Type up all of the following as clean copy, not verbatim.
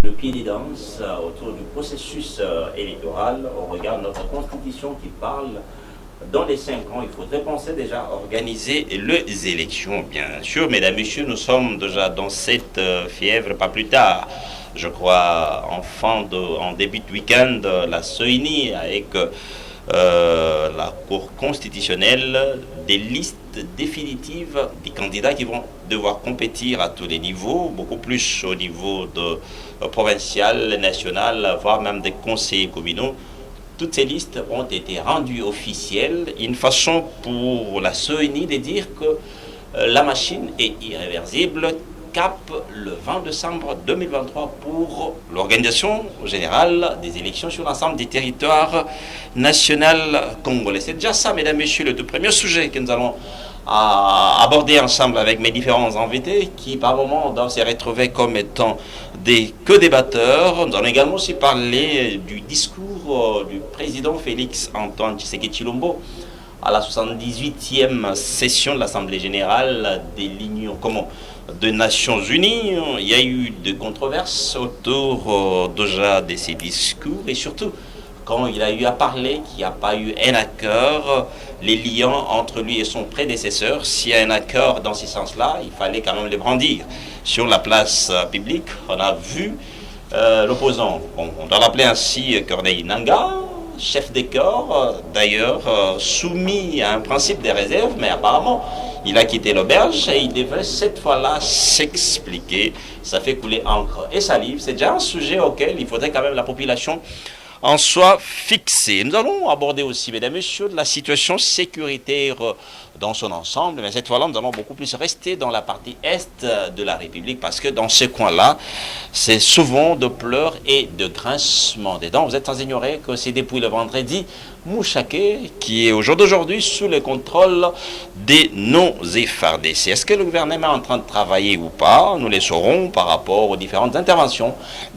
le pied des danses autour du processus électoral au regard de notre constitution qui parle dans les 5 ans, il faudrait penser déjà à organiser les élections, bien sûr. Mesdames, Messieurs, nous sommes déjà dans cette fièvre, pas plus tard. Je crois en début de week-end, la CENI avec la Cour constitutionnelle des listes définitives des candidats qui vont devoir compétir à tous les niveaux, beaucoup plus au niveau de provincial, national, voire même des conseillers communaux. Toutes ces listes ont été rendues officielles, une façon pour la CENI de dire que la machine est irréversible, cap le 20 décembre 2023 pour l'organisation générale des élections sur l'ensemble des territoires nationaux congolais. C'est déjà ça, mesdames, messieurs, le tout premier sujet que nous allons aborder ensemble avec mes différents invités qui par moments doivent se retrouver comme étant des débatteurs. Nous allons également aussi parler du discours du président Félix Antoine Tshisekedi Tshilombo à la 78e session de l'Assemblée générale des Nations Unies. Il y a eu des controverses autour déjà de ces discours et surtout quand il a eu à parler qu'il n'y a pas eu un accord, les liens entre lui et son prédécesseur. S'il y a un accord dans ce sens-là, il fallait quand même le brandir. Sur la place publique, on a vu l'opposant, on doit l'appeler ainsi, Corneille Nangaa, chef des corps, d'ailleurs soumis à un principe des réserves, mais apparemment il a quitté l'auberge et il devrait cette fois-là s'expliquer. Ça fait couler encre et salive. C'est déjà un sujet auquel il faudrait quand même la population en soit fixée. Nous allons aborder aussi, mesdames et messieurs, la situation sécuritaire dans son ensemble, mais cette fois-là, nous allons beaucoup plus rester dans la partie est de la République, parce que dans ce coin-là, c'est souvent de pleurs et de grincements des dents. Vous êtes sans ignorer que c'est depuis le vendredi Mouchaké qui est au jour d'aujourd'hui sous le contrôle des non-FARDC. Est-ce que le gouvernement est en train de travailler ou pas? Nous les saurons par rapport aux différentes interventions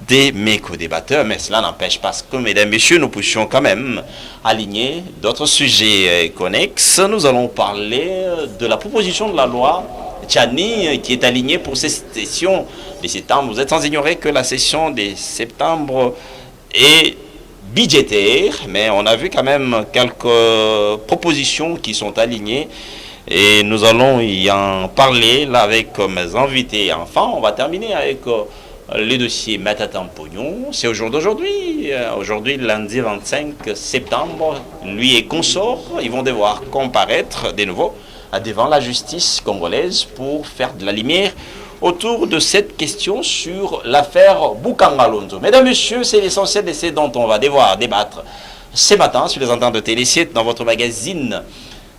des méco-débatteurs, mais cela n'empêche pas que, mesdames et messieurs, nous puissions quand même aligner d'autres sujets connexes. Nous allons parler de la proposition de la loi Tchani qui est alignée pour cette session de septembre. Vous êtes sans ignorer que la session de septembre est budgétaire, mais on a vu quand même quelques propositions qui sont alignées et nous allons y en parler là avec mes invités. Enfin, on va terminer avec le dossier Matatampognon. C'est au jour d'aujourd'hui, aujourd'hui lundi 25 septembre, lui et consorts, ils vont devoir comparaître de nouveau devant la justice congolaise pour faire de la lumière autour de cette question sur l'affaire Boukangalonzo. Mesdames, Messieurs, c'est l'essentiel de ce dont on va devoir débattre ce matin sur les antennes de Télé7 dans votre magazine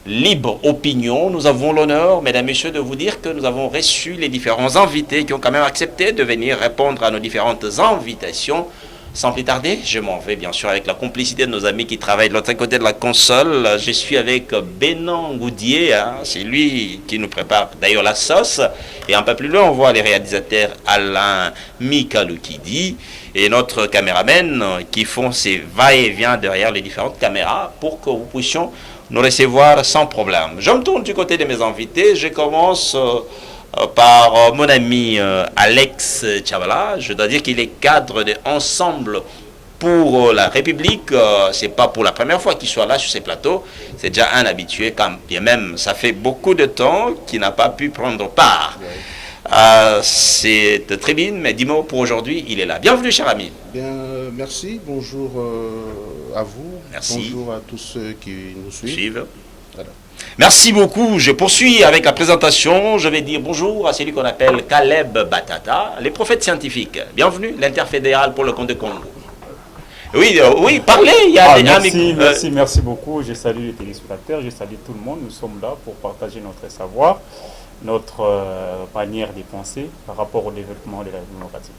Libre Opinion. Nous avons l'honneur, mesdames, messieurs, de vous dire que nous avons reçu les différents invités qui ont quand même accepté de venir répondre à nos différentes invitations. Sans plus tarder, je m'en vais bien sûr avec la complicité de nos amis qui travaillent de l'autre côté de la console. Je suis avec Bénan Goudier, c'est lui qui nous prépare d'ailleurs la sauce. Et un peu plus loin, on voit les réalisateurs Alain Mikaloukidi et notre caméraman qui font ces va-et-vient derrière les différentes caméras pour que vous puissions nous recevoir sans problème. Je me tourne du côté de mes invités. Je commence par mon ami Alex Tchabala. Je dois dire qu'il est cadre de Ensemble pour la République. C'est pas pour la première fois qu'il soit là sur ces plateaux. C'est déjà un habitué quand bien même. Ça fait beaucoup de temps qu'il n'a pas pu prendre part à cette tribune. Mais dis-moi, pour aujourd'hui, il est là. Bienvenue, cher ami. Bien, merci. Bonjour à vous. Merci. Bonjour à tous ceux qui nous suivent. Voilà. Merci beaucoup. Je poursuis avec la présentation. Je vais dire bonjour à celui qu'on appelle Caleb Batata, les prophètes scientifiques. Bienvenue, l'interfédéral pour le compte de Congo. Oui, parlez. Il y a merci beaucoup. Je salue les téléspectateurs, je salue tout le monde. Nous sommes là pour partager notre savoir, notre manière de penser par rapport au développement de la démocratie.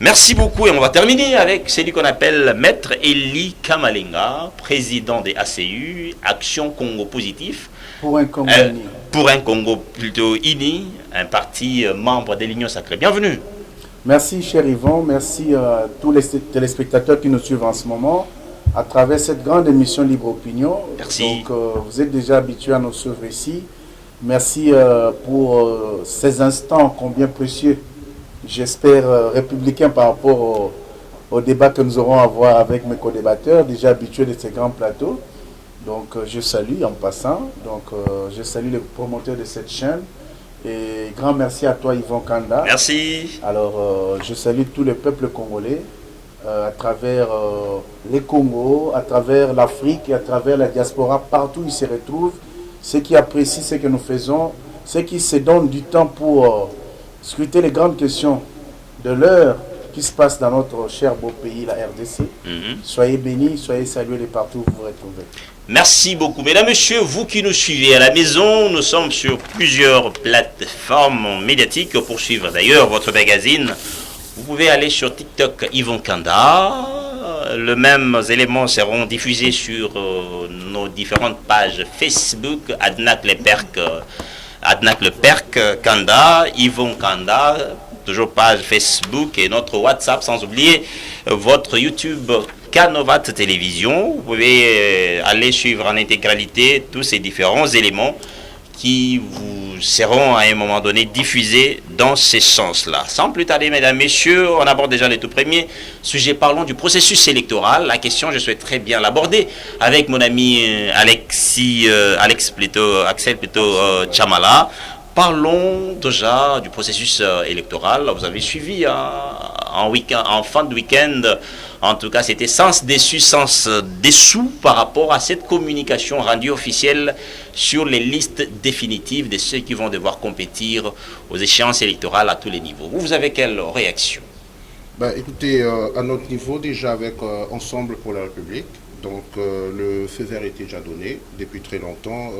Merci beaucoup et on va terminer avec celui qu'on appelle Maître Eli Kamalenga, président des ACU, Action Congo Positif. Pour un Congo uni. Pour un Congo plutôt uni, un parti membre de l'Union Sacrée. Bienvenue. Merci cher Yvon, merci à tous les téléspectateurs qui nous suivent en ce moment à travers cette grande émission Libre Opinion. Merci. Donc vous êtes déjà habitués à nous suivre ici. Merci pour ces instants combien précieux j'espère, républicain par rapport au débat que nous aurons à avoir avec mes co-débatteurs, déjà habitués de ces grands plateaux. Donc je salue en passant, donc je salue les promoteurs de cette chaîne et grand merci à toi Yvon Kanda. Merci. Alors je salue tout le peuple congolais à travers les Congos, à travers l'Afrique et à travers la diaspora, partout où ils se retrouvent, ceux qui apprécient ce que nous faisons, ceux qui se donnent du temps pour scruter les grandes questions de l'heure qui se passe dans notre cher beau pays, la RDC. Soyez bénis, soyez salués de partout où vous vous retrouvez. Merci beaucoup. Mesdames, Messieurs, vous qui nous suivez à la maison, nous sommes sur plusieurs plateformes médiatiques pour suivre d'ailleurs votre magazine. Vous pouvez aller sur TikTok Yvon Kanda. Les mêmes éléments seront diffusés sur nos différentes pages Facebook, Adnak Le Perk Kanda, Yvon Kanda, toujours page Facebook et notre WhatsApp, sans oublier votre YouTube Canovat Télévision. Vous pouvez aller suivre en intégralité tous ces différents éléments qui vous seront à un moment donné diffusés dans ces sens-là. Sans plus tarder, mesdames, messieurs, on aborde déjà le tout premier sujet. Parlons du processus électoral. La question, je souhaite très bien l'aborder avec mon ami Axel Chamala. Parlons déjà du processus électoral. Vous avez suivi en fin de week-end. En tout cas, c'était sens dessous par rapport à cette communication rendue officielle sur les listes définitives de ceux qui vont devoir compétir aux échéances électorales à tous les niveaux. Vous avez quelle réaction? Écoutez, à notre niveau, déjà avec Ensemble pour la République, donc le feu vert était déjà donné depuis très longtemps,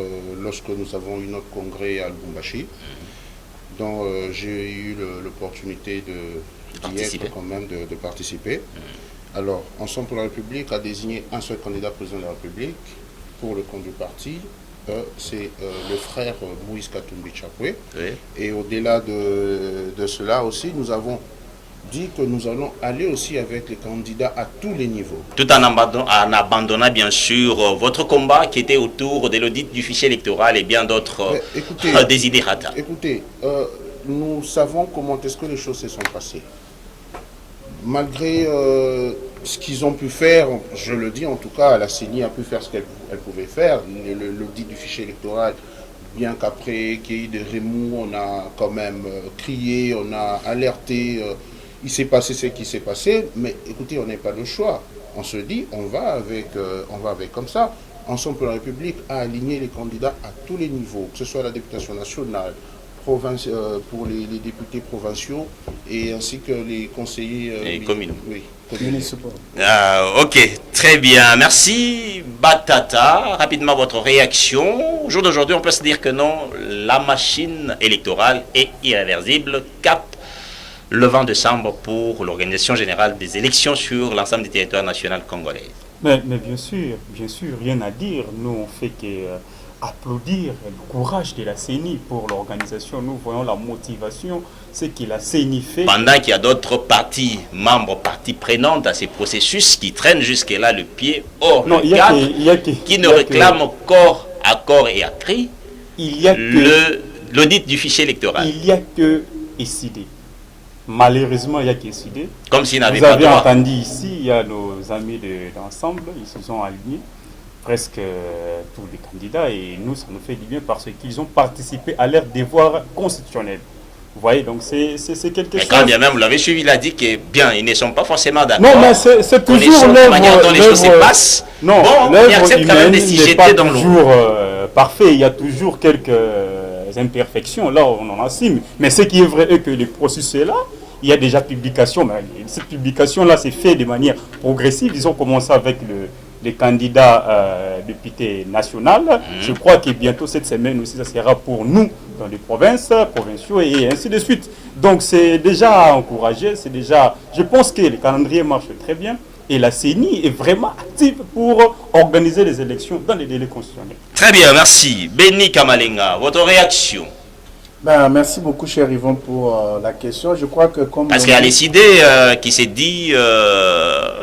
lorsque nous avons eu notre congrès à Lubumbashi, dont j'ai eu l'opportunité d'y être quand même, de participer. Alors, Ensemble pour la République a désigné un seul candidat président de la République pour le compte du parti. C'est le frère Moïse Katumbi Chapwe. Oui. Et au-delà de cela aussi, nous avons dit que nous allons aller aussi avec les candidats à tous les niveaux. Tout en abandonnant bien sûr votre combat qui était autour de l'audit du fichier électoral et bien d'autres désidérata. Écoutez, nous savons comment est-ce que les choses se sont passées. Malgré ce qu'ils ont pu faire, je le dis en tout cas, la CENI a pu faire ce qu'elle pouvait faire. L'audit du fichier électoral, bien qu'après qu'il y ait eu des remous, on a quand même crié, on a alerté, il s'est passé ce qui s'est passé, mais écoutez, on n'a pas le choix. On se dit, on va avec comme ça. Ensemble pour la République a aligné les candidats à tous les niveaux, que ce soit la députation nationale, pour les députés provinciaux et ainsi que les conseillers communaux. Oui, ok, très bien. Merci. Batata, rapidement votre réaction. Au jour d'aujourd'hui, on peut se dire que non, la machine électorale est irréversible. Cap le 20 décembre pour l'organisation générale des élections sur l'ensemble du territoire national congolais. Mais bien sûr, rien à dire. Nous, on fait que applaudir le courage de la CENI pour l'organisation. Nous voyons la motivation, ce que la CENI fait. Pendant qu'il y a d'autres parties prenantes à ces processus qui traînent jusque-là le pied hors du cadre, qui ne réclament corps à corps et à cri l'audit du fichier électoral. Il n'y a que SID. Malheureusement, il n'y a que SID. Comme s'ils n'avaient pas de droit. Vous avez entendu ici, il y a nos amis d'ensemble, ils se sont alignés. Presque tous les candidats, et nous, ça nous fait du bien parce qu'ils ont participé à leur devoir constitutionnel. Vous voyez, donc c'est quelque chose. Quand bien même, vous l'avez suivi, il a dit que bien, ils ne sont pas forcément d'accord. Non, mais c'est toujours la manière dont les choses se passent. Non, bon, il accepte quand même de s'y jeter dans l'eau. Toujours parfait, il y a toujours quelques imperfections, là on en assume. Mais ce qui est vrai est que le processus est là. Il y a déjà publication, mais cette publication-là s'est faite de manière progressive. Ils ont commencé avec les candidats députés nationaux. Je crois que bientôt cette semaine aussi, ça sera pour nous dans les provinces, provinciaux et ainsi de suite. Donc c'est déjà encouragé, c'est déjà. Je pense que le calendrier marche très bien et la CENI est vraiment active pour organiser les élections dans les délais constitutionnels. Très bien, merci. Béni Kamalenga, votre réaction? Merci beaucoup, cher Yvon, pour la question. Je crois que comme... Parce qu'il y a les idées qui s'est dit,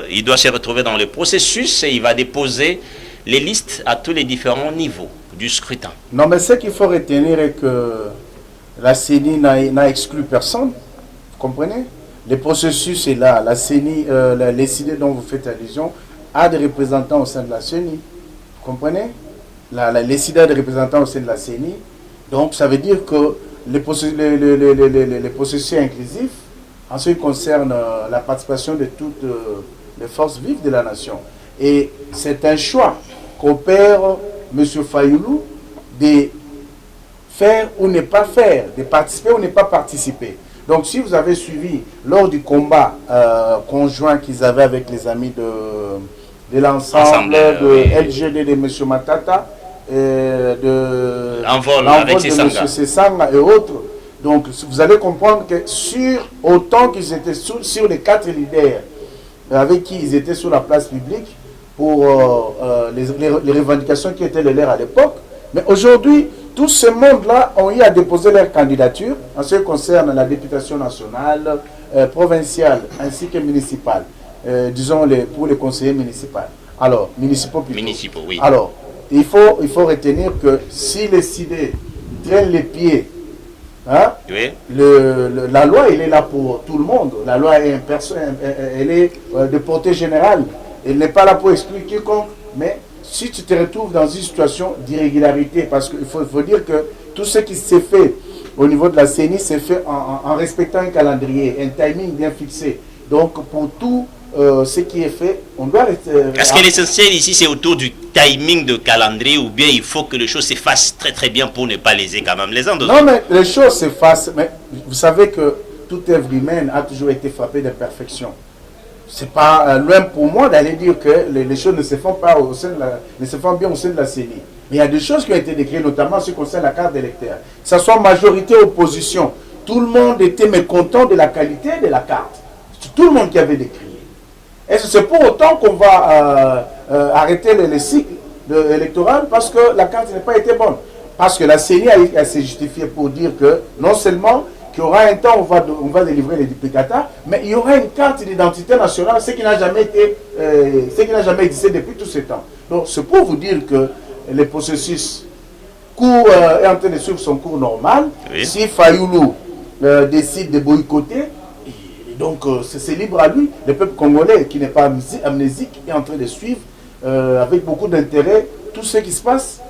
il doit se retrouver dans le processus et il va déposer les listes à tous les différents niveaux du scrutin. Non, mais ce qu'il faut retenir est que la CENI n'a exclu personne. comprenez? Le processus est là. La CENI, les CID dont vous faites allusion, a des représentants au sein de la CENI. Vous comprenez? Les CID a des représentants au sein de la CENI. Donc, ça veut dire que les processus inclusifs, en ce qui concerne la participation de toutes les forces vives de la nation. Et c'est un choix qu'opère M. Fayoulou de faire ou ne pas faire, de participer ou ne pas participer. Donc si vous avez suivi lors du combat conjoint qu'ils avaient avec les amis de l'ensemble de LGD de M. Matata, de l'envol de M. Sessanga et autres, donc vous allez comprendre que autant qu'ils étaient sur les 4 leaders avec qui ils étaient sur la place publique pour les revendications qui étaient les leurs à l'époque, mais aujourd'hui, tout ce monde-là ont eu à déposer leur candidature en ce qui concerne la députation nationale, provinciale ainsi que municipale, disons pour les conseillers municipaux. Alors, municipaux plutôt. Municipaux, oui. Alors, il faut retenir que si les CID traînent les pieds, hein, oui. La loi, elle est là pour tout le monde. La loi est elle est de portée générale. Elle n'est pas là pour exclure quiconque, mais si tu te retrouves dans une situation d'irrégularité, parce qu'il faut dire que tout ce qui s'est fait au niveau de la CENI s'est fait en respectant un calendrier, un timing bien fixé. Donc pour tout ce qui est fait, on doit rester... Est-ce que l'essentiel ici c'est autour du timing de calendrier ou bien il faut que les choses se fassent très très bien pour ne pas léser quand même les uns d'autres? Non, mais les choses se fassent, mais vous savez que toute œuvre humaine a toujours été frappée d'imperfection. C'est pas loin pour moi d'aller dire que les choses ne se font pas ne se font bien au sein de la CENI. Mais il y a des choses qui ont été décrites, notamment en ce qui concerne la carte d'électeur. Que ce soit majorité ou opposition, tout le monde était mécontent de la qualité de la carte. C'est tout le monde qui avait décrié. Est-ce que c'est pour autant qu'on va arrêter le cycle électoral parce que la carte n'a pas été bonne? Parce que la CENI a s'est justifiée pour dire que non seulement qu'il y aura un temps où on va délivrer les duplicata, mais il y aura une carte d'identité nationale, ce qui n'a jamais existé depuis tout ce temps. Donc c'est pour vous dire que le processus est en train de suivre son cours normal. Oui. Si Fayoulou décide de boycotter, donc c'est libre à lui. Le peuple congolais qui n'est pas amnésique est en train de suivre avec beaucoup d'intérêt tout ce qui se passe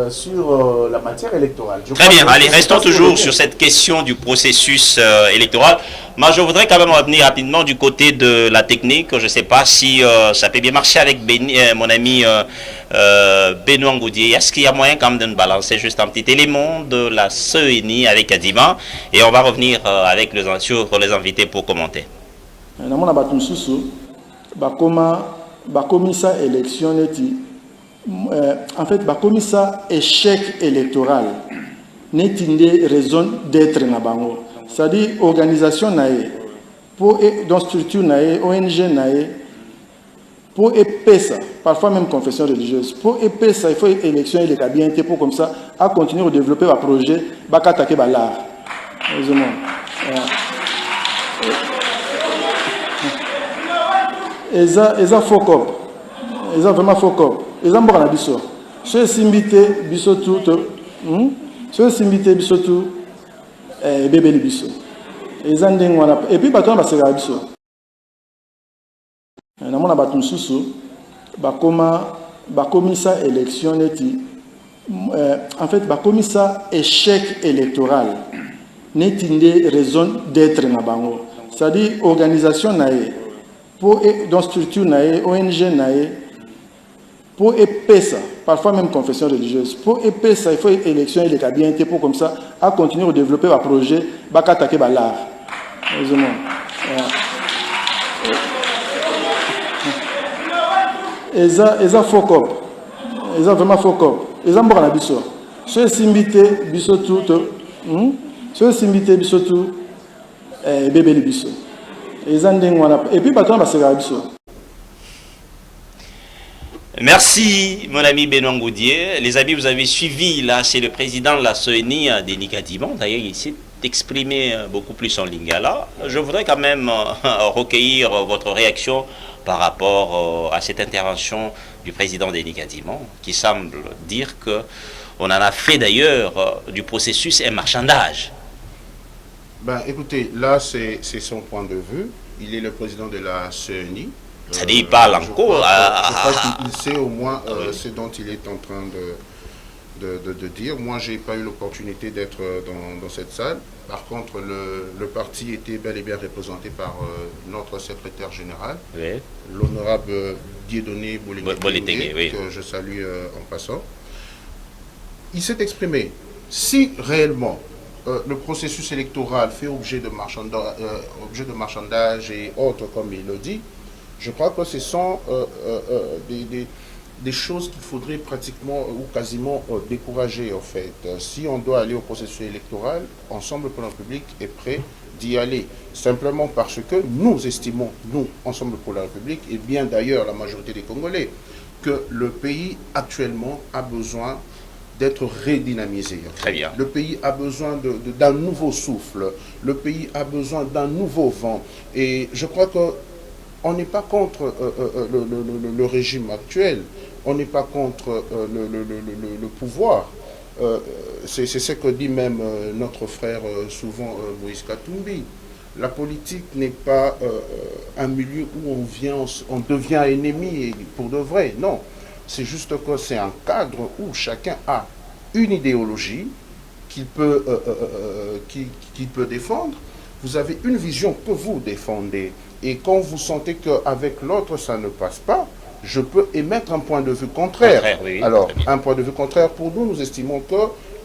sur la matière électorale. Très bien, allez, restons toujours sur cette question du processus électoral. Moi, je voudrais quand même revenir rapidement du côté de la technique. Je ne sais pas si ça peut bien marcher avec mon ami Benoît Ngoudié. Est-ce qu'il y a moyen quand même de nous balancer juste un petit élément de la CENI avec Adima? Et on va revenir sur les invités pour commenter. En fait, comme ça, échec électoral n'est une raison d'être na bango. C'est-à-dire organisation nae, pour dans structure nae, ONG nae, pour EPSA, parfois même confession religieuse, pour EPSA, il faut élection et les cabinetés pour comme ça, à continuer à développer un projet, à attaquer l'art. Et ça faut comme, et ça vraiment faut comme. Les gens ont dit ça. Ceux qui s'invitent, bisotou, ceux qui s'invitent, bisotou, bébé les biso. Et puis, bâton va se faire biso. On a bâton sous comme ça élection neti. En fait, comme ça échec électoral n'est une raison d'être na bango. C'est-à-dire organisation nae, pour dans structure nae, ONG nae. Pour EPSA, parfois même confession religieuse, pour EPSA, il faut élection et les cabinetés pour comme ça, à continuer à développer un projet, à attaquer l'art. Et ça faut comme. Et ça vraiment faut comme. Et ça m'en a dit ça. Ceux qui s'invitent, bisotou, ceux qui s'invitent, bisotou, bébé les biso. Et puis, bâton va se faire biso. Merci, mon ami Benoît Ngoudié. Les amis, vous avez suivi, là, c'est le président de la CENI, Denis Kadima. D'ailleurs, il s'est exprimé beaucoup plus en lingala. Je voudrais quand même recueillir votre réaction par rapport à cette intervention du président Denis Kadima, qui semble dire qu'on en a fait d'ailleurs du processus un marchandage. Ben, écoutez, là, c'est son point de vue. Il est le président de la CENI. Ça dit, il parle encore. Je crois qu'il sait au moins ce dont il est en train de dire. Moi, je n'ai pas eu l'opportunité d'être dans cette salle. Par contre, le parti était bel et bien représenté par notre secrétaire général, oui, l'honorable Dieudonné Bolégué, oui, que je salue en passant. Il s'est exprimé. Si réellement le processus électoral fait objet de marchandage et autres, comme il le dit, je crois que ce sont des choses qu'il faudrait pratiquement ou quasiment décourager, en fait. Si on doit aller au processus électoral, Ensemble pour la République est prêt d'y aller. Simplement parce que nous estimons, nous, Ensemble pour la République, et bien d'ailleurs la majorité des Congolais, que le pays actuellement a besoin d'être redynamisé. Très bien. Le pays a besoin d'un nouveau souffle. Le pays a besoin d'un nouveau vent. Et je crois que on n'est pas contre le régime actuel. On n'est pas contre le pouvoir. C'est ce que dit même notre frère souvent Moïse Katumbi. La politique n'est pas un milieu où on devient ennemi pour de vrai. Non. C'est juste que c'est un cadre où chacun a une idéologie qu'il peut défendre. Vous avez une vision que vous défendez. Et quand vous sentez qu'avec l'autre, ça ne passe pas, je peux émettre un point de vue contraire. Oui, alors, un point de vue contraire, pour nous, nous estimons que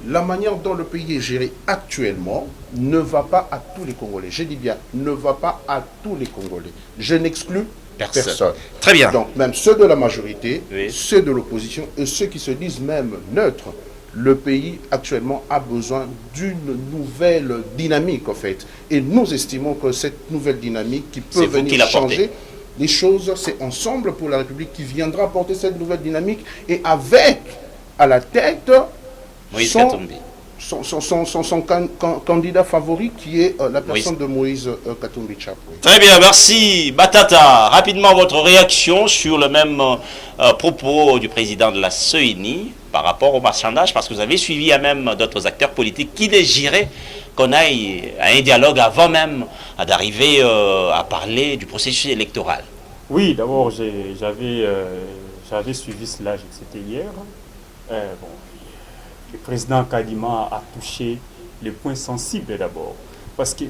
la manière dont le pays est géré actuellement ne va pas à tous les Congolais. Je dis bien, ne va pas à tous les Congolais. Je n'exclus personne. Très bien. Donc, même ceux de la majorité, oui, ceux de l'opposition et ceux qui se disent même neutres, le pays actuellement a besoin d'une nouvelle dynamique, en fait. Et nous estimons que cette nouvelle dynamique qui peut venir changer les choses, c'est Ensemble pour la République qui viendra porter cette nouvelle dynamique et avec à la tête son candidat favori qui est la personne de Moïse Katumbi Chapwe. Très bien, merci. Batata, rapidement votre réaction sur le même propos du président de la CENI par rapport au marchandage, parce que vous avez suivi à même d'autres acteurs politiques qui désiraient qu'on aille à un dialogue avant même d'arriver à parler du processus électoral. Oui, d'abord, j'avais suivi cela, c'était hier. Le président Kadima a touché les points sensibles d'abord. Parce que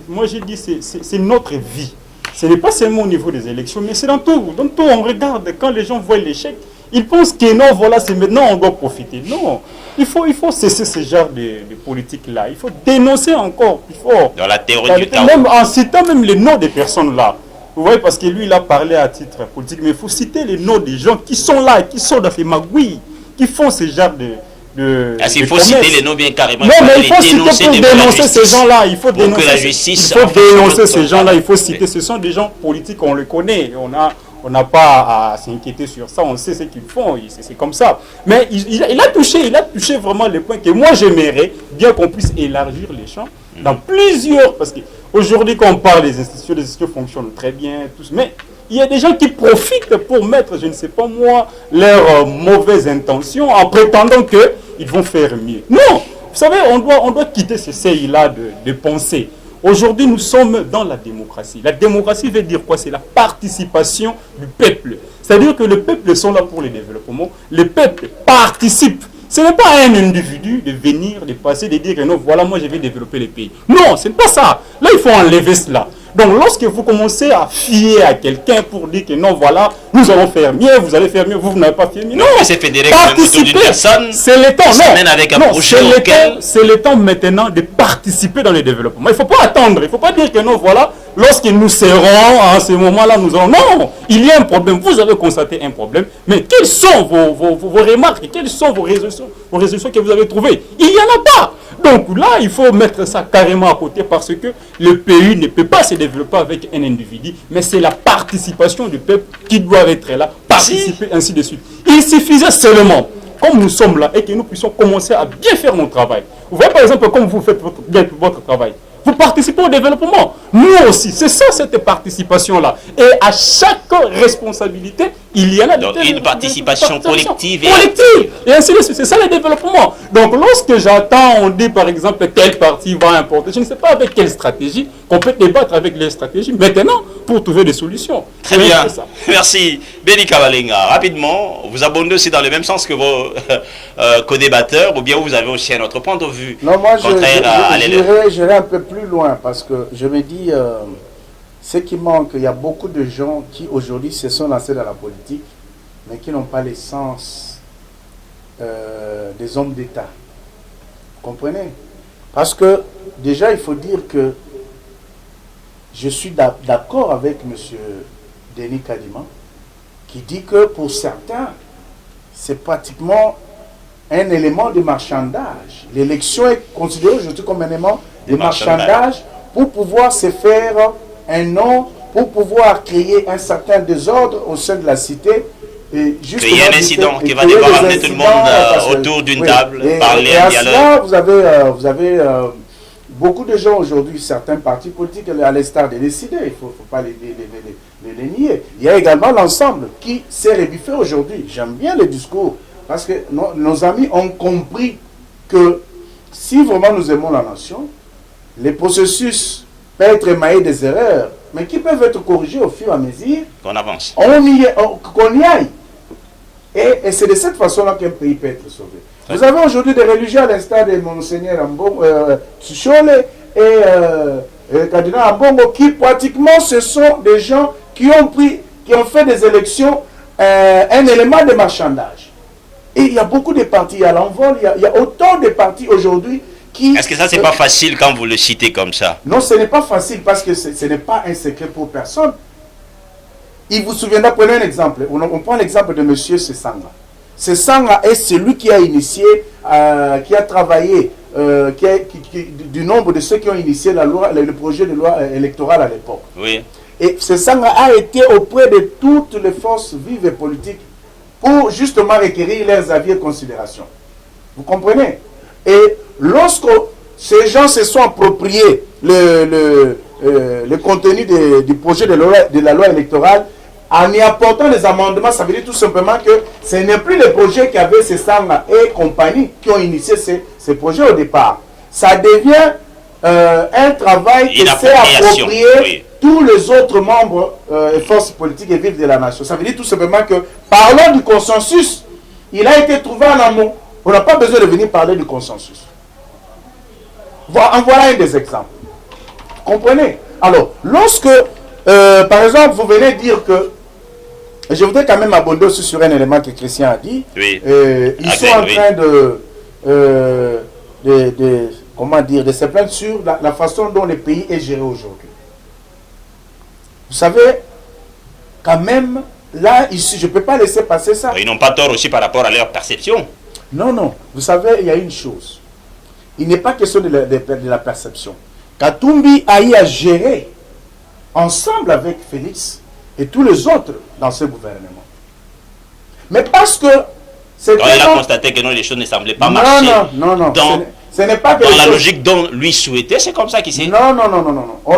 moi j'ai dit, c'est notre vie. Ce n'est pas seulement au niveau des élections, mais c'est dans tout. Dans tout, on regarde, quand les gens voient l'échec, ils pensent que non, voilà, c'est maintenant, on doit profiter. Non, il faut cesser ce genre de politique-là. Il faut dénoncer encore plus fort. Dans la théorie du temps. Même en citant même les noms des personnes là. Vous voyez, parce que lui, il a parlé à titre politique, mais il faut citer les noms des gens qui sont là, qui sont dans ces magouilles, qui font ce genre il faut citer les noms bien carrément. Non, mais il faut citer pour dénoncer ces gens-là. Il faut dénoncer la justice. Il faut dénoncer ces gens-là. Il faut citer. Ce sont des gens politiques, on les connaît. On n'a pas à s'inquiéter sur ça. On sait ce qu'ils font. C'est comme ça. Mais il a touché vraiment les points que moi j'aimerais bien qu'on puisse élargir les champs dans plusieurs. Parce qu'aujourd'hui, quand on parle des institutions fonctionnent très bien, tous, mais il y a des gens qui profitent pour mettre, je ne sais pas moi, leurs mauvaises intentions en prétendant qu'ils vont faire mieux. Non, vous savez, on doit quitter ce seuil-là de pensée. Aujourd'hui, nous sommes dans la démocratie. La démocratie veut dire quoi? C'est la participation du peuple. C'est-à-dire que le peuple sont là pour le développement. Le peuple participe. Ce n'est pas un individu de venir, de passer, de dire que non, voilà, moi je vais développer le pays. Non, ce n'est pas ça. Là, il faut enlever cela. Donc, lorsque vous commencez à fier à quelqu'un pour dire que non, voilà, nous allons faire mieux, vous allez faire mieux, vous n'avez pas fait mieux. Non, c'est fédéré d'une personne. C'est le temps. Non, c'est le temps maintenant de participer dans le développement. Il ne faut pas attendre. Il ne faut pas dire que non, voilà, lorsque nous serons à ce moment-là, nous allons. Non, il y a un problème. Vous avez constaté un problème. Mais quelles sont vos remarques? Quelles sont vos résolutions que vous avez trouvées? Il n'y en a pas. Donc là, il faut mettre ça carrément à côté parce que le pays ne peut pas se développer avec un individu, mais c'est la participation du peuple qui doit être là, participer, ainsi de suite. Il suffisait seulement, comme nous sommes là, et que nous puissions commencer à bien faire notre travail. Vous voyez par exemple, comme vous faites votre travail, vous participez au développement. Nous aussi, c'est ça cette participation-là. Et à chaque responsabilité, il y en a donc une participation collective. Et ainsi de suite. C'est ça le développement. Donc lorsque j'entends, on dit par exemple tel parti va importer, je ne sais pas avec quelle stratégie, qu'on peut débattre avec les stratégies maintenant pour trouver des solutions. Très bien. Merci. Béni Kavalenga. Rapidement, vous abondez aussi dans le même sens que vos co-débatteurs, ou bien vous avez aussi un autre point de vue? Non, moi j'irai un peu plus loin parce que je me dis, ce qui manque, il y a beaucoup de gens qui aujourd'hui se sont lancés dans la politique, mais qui n'ont pas l'essence des hommes d'État. Vous comprenez? Parce que déjà, il faut dire que je suis d'accord avec M. Denis Kadima, qui dit que pour certains, c'est pratiquement un élément de marchandage. L'élection est considérée aujourd'hui comme un élément de marchandage pour pouvoir se faire un nom, pour pouvoir créer un certain désordre au sein de la cité. Et créer un incident qui va devoir amener tout le monde autour d'une table, parler, et un à dialogue. Cela, vous avez beaucoup de gens aujourd'hui, certains partis politiques, à l'instar des décidés, il ne faut pas les nier. Il y a également l'ensemble qui s'est rebiffé aujourd'hui. J'aime bien le discours, parce que nos amis ont compris que si vraiment nous aimons la nation, les processus peuvent être émaillés des erreurs, mais qui peuvent être corrigés au fur et à mesure qu'on avance. Qu'on y aille. Et c'est de cette façon-là qu'un pays peut être sauvé. Vous avez aujourd'hui des religieux à l'instar de Monseigneur Tsuchole et Cardinal Ambongo qui pratiquement ce sont des gens qui ont fait des élections un élément de marchandage. Et il y a beaucoup de partis, il y a l'envol, il y a autant de partis aujourd'hui qui... Est-ce que ça c'est pas facile quand vous le citez comme ça? Non, ce n'est pas facile parce que ce n'est pas un secret pour personne. Il vous souviendra, prenez un exemple. On prend l'exemple de M. Sessanga. Sessanga est celui qui a initié, qui a travaillé, du nombre de ceux qui ont initié le projet de loi électorale à l'époque. Oui. Et Sessanga a été auprès de toutes les forces vives et politiques pour justement requérir leurs avis et considérations. Vous comprenez? Et lorsque ces gens se sont appropriés le contenu du projet de la loi électorale, en y apportant des amendements, ça veut dire tout simplement que ce n'est plus le projet qu'avait Sessanga et compagnie qui ont initié ces projets au départ. Ça devient un travail qui s'est approprié tous les autres membres et forces politiques et vives de la nation. Ça veut dire tout simplement que, parlant du consensus, il a été trouvé en amont. On n'a pas besoin de venir parler du consensus. En voilà un des exemples. Vous comprenez? Alors, lorsque, par exemple, vous venez dire que, je voudrais quand même abonder aussi sur un élément que Christian a dit. Oui. Ils sont en train de se plaindre sur la façon dont le pays est géré aujourd'hui. Vous savez, quand même, là, ici, je ne peux pas laisser passer ça. Ils n'ont pas tort aussi par rapport à leur perception. Non, non. Vous savez, il y a une chose. Il n'est pas question de la perception. Katumbi a eu à gérer ensemble avec Félix et tous les autres dans ce gouvernement. Mais parce que... Donc il a constaté que non, les choses ne semblaient pas marcher. Non. Ce n'est pas dans la logique dont lui souhaitait, c'est comme ça qu'il s'est... Non.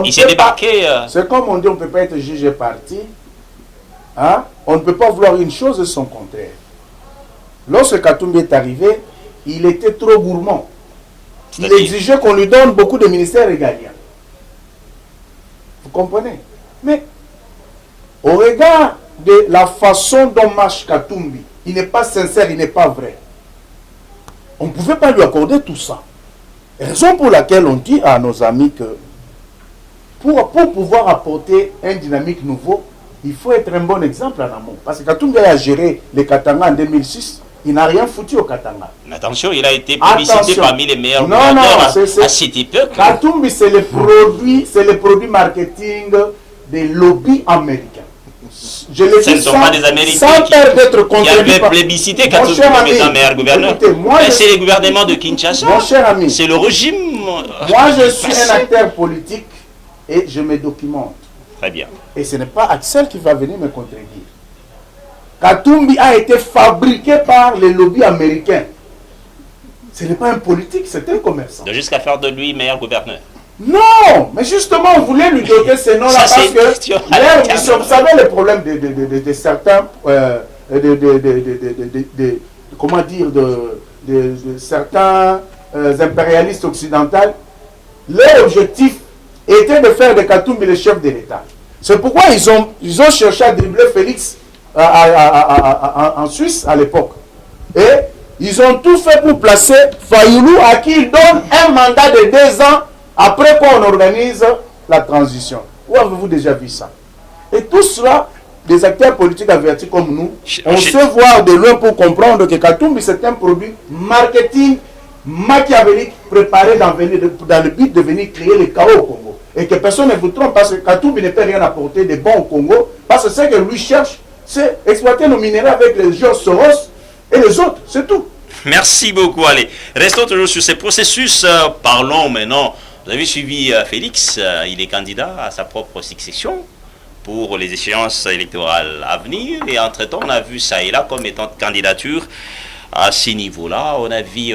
Il s'est débarqué... C'est comme on dit, on ne peut pas être jugé parti. Hein? On ne peut pas vouloir une chose et son contraire. Lorsque Katumbi est arrivé, il était trop gourmand. Il exigeait qu'on lui donne beaucoup de ministères régaliens. Vous comprenez? Mais au regard de la façon dont marche Katumbi, il n'est pas sincère, il n'est pas vrai. On ne pouvait pas lui accorder tout ça. Raison pour laquelle on dit à nos amis que pour pouvoir apporter un dynamique nouveau, il faut être un bon exemple en amont. Parce que Katumbi a géré les Katanga en 2006, il n'a rien foutu au Katanga. Mais attention, il a été publicité parmi les meilleurs gouverneurs à cette époque. Katumbi, c'est le produit marketing des lobbies américains. Je le dis sont pas des Américains qui avaient plébiscité Katumbi comme étant meilleur gouverneur. Mais c'est le gouvernement de Kinshasa. Mon cher ami, c'est le régime. Moi, je suis un acteur politique et je me documente. Très bien. Et ce n'est pas Axel qui va venir me contredire. Katumbi a été fabriqué par les lobbies américains. Ce n'est pas un politique, c'est un commerçant. Jusqu'à faire de lui meilleur gouverneur. Non, mais justement, on voulait lui donner ces noms-là parce que, vous savez, le problème de certains, comment dire, de certains impérialistes occidentaux, leur objectif était de faire de Katumbi le chef de l'État. C'est pourquoi ils ont cherché à dribbler Félix en Suisse à l'époque. Et ils ont tout fait pour placer Fayoulou à qui ils donnent un mandat de 2 ans après qu'on organise la transition. Où avez-vous déjà vu ça? Et tout cela, des acteurs politiques avertis comme nous, on sait voir de loin pour comprendre que Katumbi c'est un produit marketing machiavélique préparé dans le but de venir créer le chaos au Congo. Et que personne ne vous trompe parce que Katumbi ne peut rien apporter de bon au Congo parce que ce que lui cherche, c'est exploiter nos minéraux avec les Georges Soros et les autres, c'est tout. Merci beaucoup. Allez, restons toujours sur ces processus. Parlons maintenant. Vous avez suivi Félix, il est candidat à sa propre succession pour les échéances électorales à venir. Et entre-temps, on a vu ça et là comme étant candidature à ces niveaux-là. On a vu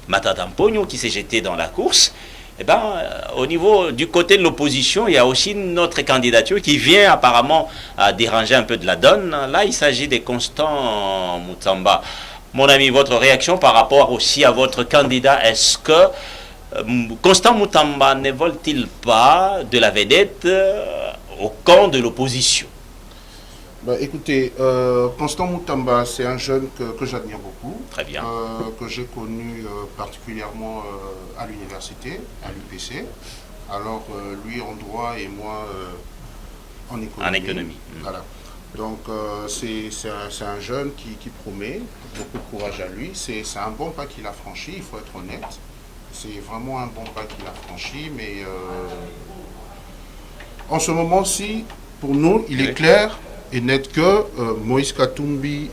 Matata Mpogno qui s'est jeté dans la course. Eh ben, au niveau du côté de l'opposition, il y a aussi notre candidature qui vient apparemment à déranger un peu de la donne. Là, il s'agit de Constant Mutamba. Mon ami, votre réaction par rapport aussi à votre candidat, est-ce que Constant Mutamba ne vole-t-il pas de la vedette au camp de l'opposition? Écoutez, Constant Mutamba, c'est un jeune que j'admire beaucoup. Très bien. Que j'ai connu particulièrement à l'université, à l'UPC. Alors, lui en droit et moi en économie. En économie. Voilà. Donc, c'est un jeune qui promet, beaucoup de courage à lui. C'est un bon pas qu'il a franchi, il faut être honnête. C'est vraiment un bon pas qu'il a franchi, mais en ce moment-ci, pour nous, il est clair et net que Moïse Katumbi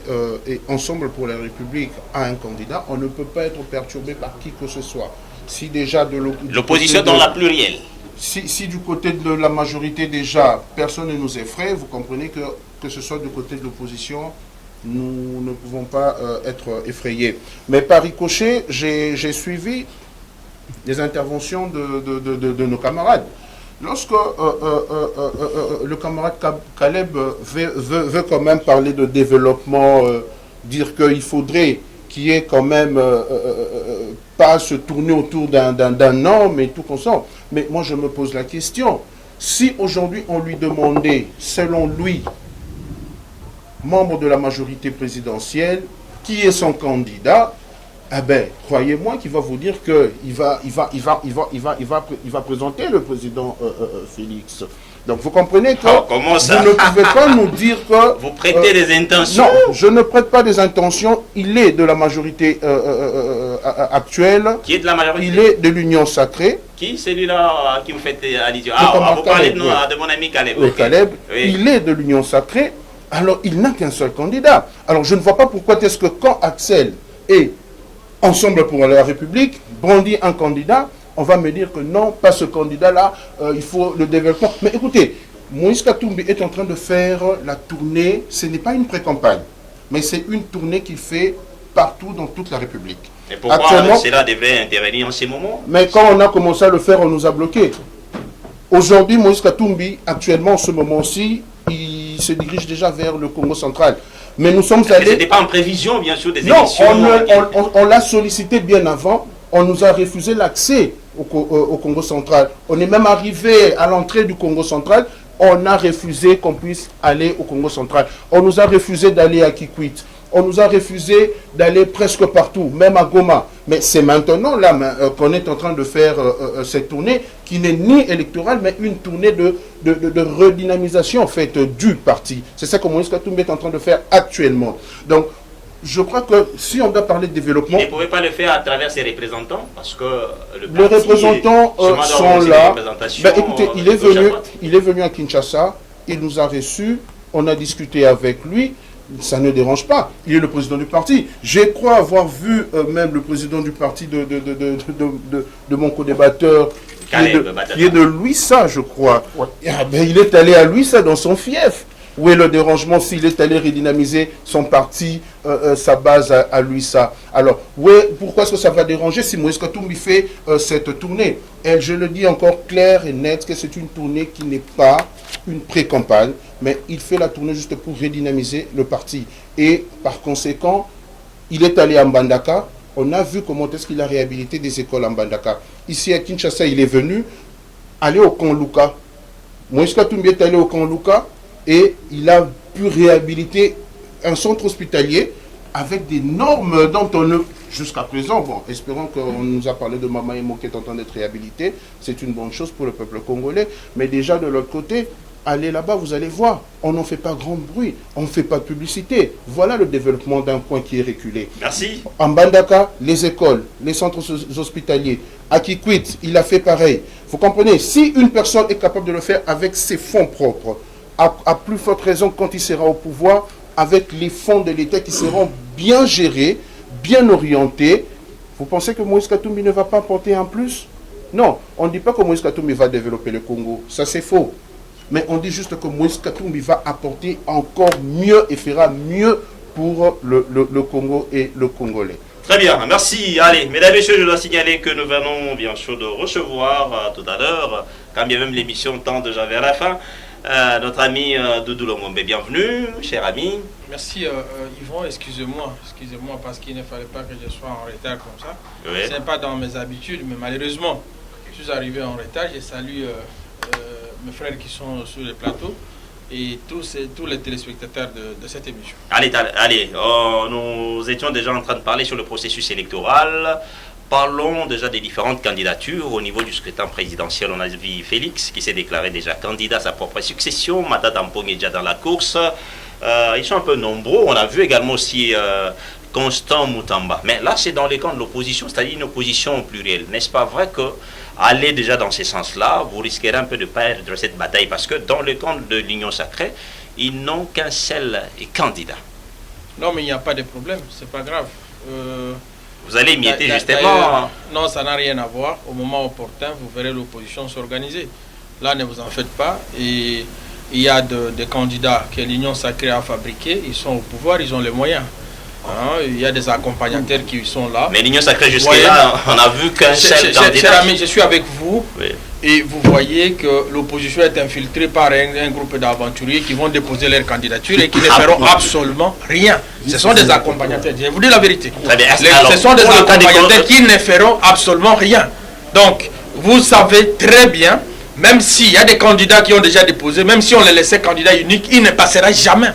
et Ensemble pour la République a un candidat. On ne peut pas être perturbé par qui que ce soit. Si déjà de l'opposition dans la plurielle. Si du côté de la majorité déjà, personne ne nous effraie, vous comprenez que ce soit du côté de l'opposition, nous ne pouvons pas être effrayés. Mais par ricochet, j'ai suivi les interventions de nos camarades. Lorsque le camarade Caleb veut quand même parler de développement, dire qu'il faudrait qu'il y ait quand même pas se tourner autour d'un homme et tout comme ça. Mais moi je me pose la question, si aujourd'hui on lui demandait, selon lui, membre de la majorité présidentielle, qui est son candidat, eh ben, croyez-moi qu'il va vous dire qu'il va présenter le président Félix. Donc vous comprenez que comment ça? Vous ne pouvez pas nous dire que... Vous prêtez des intentions? Non, je ne prête pas des intentions. Il est de la majorité actuelle. Qui est de la majorité? Il est de l'Union sacrée. Qui? Celui-là qui vous fait allusion? Ah, vous parlez de mon ami Caleb. Oui, okay. Caleb. Oui. Il est de l'Union sacrée. Alors il n'a qu'un seul candidat. Alors je ne vois pas pourquoi est-ce que quand Axel est Ensemble pour la République brandit un candidat, on va me dire que non, pas ce candidat-là, il faut le développement. Mais écoutez, Moïse Katumbi est en train de faire la tournée, ce n'est pas une pré-campagne, mais c'est une tournée qu'il fait partout dans toute la République. Et pourquoi cela devrait intervenir en ces moments? Mais quand on a commencé à le faire, on nous a bloqués. Aujourd'hui, Moïse Katumbi, actuellement, en ce moment-ci, il se dirige déjà vers le Congo central. Mais nous sommes allés... C'était pas en prévision, bien sûr, des élections. Non, on l'a sollicité bien avant. On nous a refusé l'accès au Congo central. On est même arrivé à l'entrée du Congo central. On a refusé qu'on puisse aller au Congo central. On nous a refusé d'aller à Kikwit. On nous a refusé d'aller presque partout, même à Goma. Mais c'est maintenant là qu'on est en train de faire cette tournée qui n'est ni électorale, mais une tournée de redynamisation en fait du parti. C'est ça que Moïse Katumbi est en train de faire actuellement. Donc, je crois que si on doit parler de développement... Il ne pouvait pas le faire à travers ses représentants parce que les représentants sont là. Ben, écoutez, il est venu à Kinshasa, il nous a reçus, on a discuté avec lui. Ça ne dérange pas. Il est le président du parti. Je crois avoir vu même le président du parti de mon co-débatteur, qui est de Louissa, je crois. Ouais. Ah, ben, il est allé à Louissa dans son fief. Où est le dérangement s'il est allé redynamiser son parti, sa base à lui, ça? Alors, pourquoi est-ce que ça va déranger si Moïse Katumbi fait cette tournée? Et je le dis encore clair et net que c'est une tournée qui n'est pas une pré-campagne, mais il fait la tournée juste pour redynamiser le parti. Et par conséquent, il est allé à Mbandaka. On a vu comment est-ce qu'il a réhabilité des écoles à Mbandaka. Ici à Kinshasa, il est venu aller au camp Luka. Moïse Katumbi est allé au camp Luka et il a pu réhabiliter un centre hospitalier avec des normes dont on ne... Jusqu'à présent, bon, espérons qu'on nous a parlé de Mama Emo qui est en train d'être réhabilité. C'est une bonne chose pour le peuple congolais. Mais déjà de l'autre côté, allez là-bas, vous allez voir. On n'en fait pas grand bruit. On ne fait pas de publicité. Voilà le développement d'un point qui est reculé. Merci. En Mbandaka, les écoles, les centres hospitaliers. À Kikwit, il a fait pareil. Vous comprenez? Si une personne est capable de le faire avec ses fonds propres, à plus forte raison quand il sera au pouvoir, avec les fonds de l'État qui seront bien gérés, bien orientés, vous pensez que Moïse Katumbi ne va pas apporter en plus? Non, on ne dit pas que Moïse Katumbi va développer le Congo, ça c'est faux. Mais on dit juste que Moïse Katumbi va apporter encore mieux et fera mieux pour le Congo et le Congolais. Très bien, merci. Allez, mesdames et messieurs, je dois signaler que nous venons bien sûr de recevoir tout à l'heure, quand bien même l'émission tend déjà vers la fin, notre ami Doudou Longombe. Bienvenue, cher ami. Merci Yvon, excusez-moi parce qu'il ne fallait pas que je sois en retard comme ça. Oui. Ce n'est pas dans mes habitudes, mais malheureusement, je suis arrivé en retard. Je salue mes frères qui sont sur le plateau et tous les téléspectateurs de cette émission. Allez, nous étions déjà en train de parler sur le processus électoral. Parlons déjà des différentes candidatures au niveau du scrutin présidentiel. On a vu Félix qui s'est déclaré déjà candidat à sa propre succession. Mata Dampong est déjà dans la course. Ils sont un peu nombreux. On a vu également aussi Constant Moutamba. Mais là, c'est dans les camps de l'opposition, c'est-à-dire une opposition plurielle. N'est-ce pas vrai que aller déjà dans ce sens-là, vous risquerez un peu de perdre cette bataille parce que dans le camp de l'Union sacrée, ils n'ont qu'un seul candidat. Non, mais il n'y a pas de problème. C'est pas grave. Vous allez imiter justement... Non, ça n'a rien à voir. Au moment opportun, vous verrez l'opposition s'organiser. Là, ne vous en faites pas. Et il y a des candidats que l'Union sacrée a fabriqués. Ils sont au pouvoir, ils ont les moyens. Hein, il y a des accompagnateurs qui sont là. Mais l'Union sacrée, jusque-là, on a vu qu'un seul candidat. Cher ami, je suis avec vous. Oui. Et vous voyez que l'opposition est infiltrée par un groupe d'aventuriers qui vont déposer leur candidature et qui ne feront absolument rien. Ce sont des accompagnateurs. Je vous dis la vérité. Très bien. Ce sont des accompagnateurs qui ne feront absolument rien. Donc, vous savez très bien, même s'il y a des candidats qui ont déjà déposé, même si on les laissait candidats uniques, il ne passera jamais.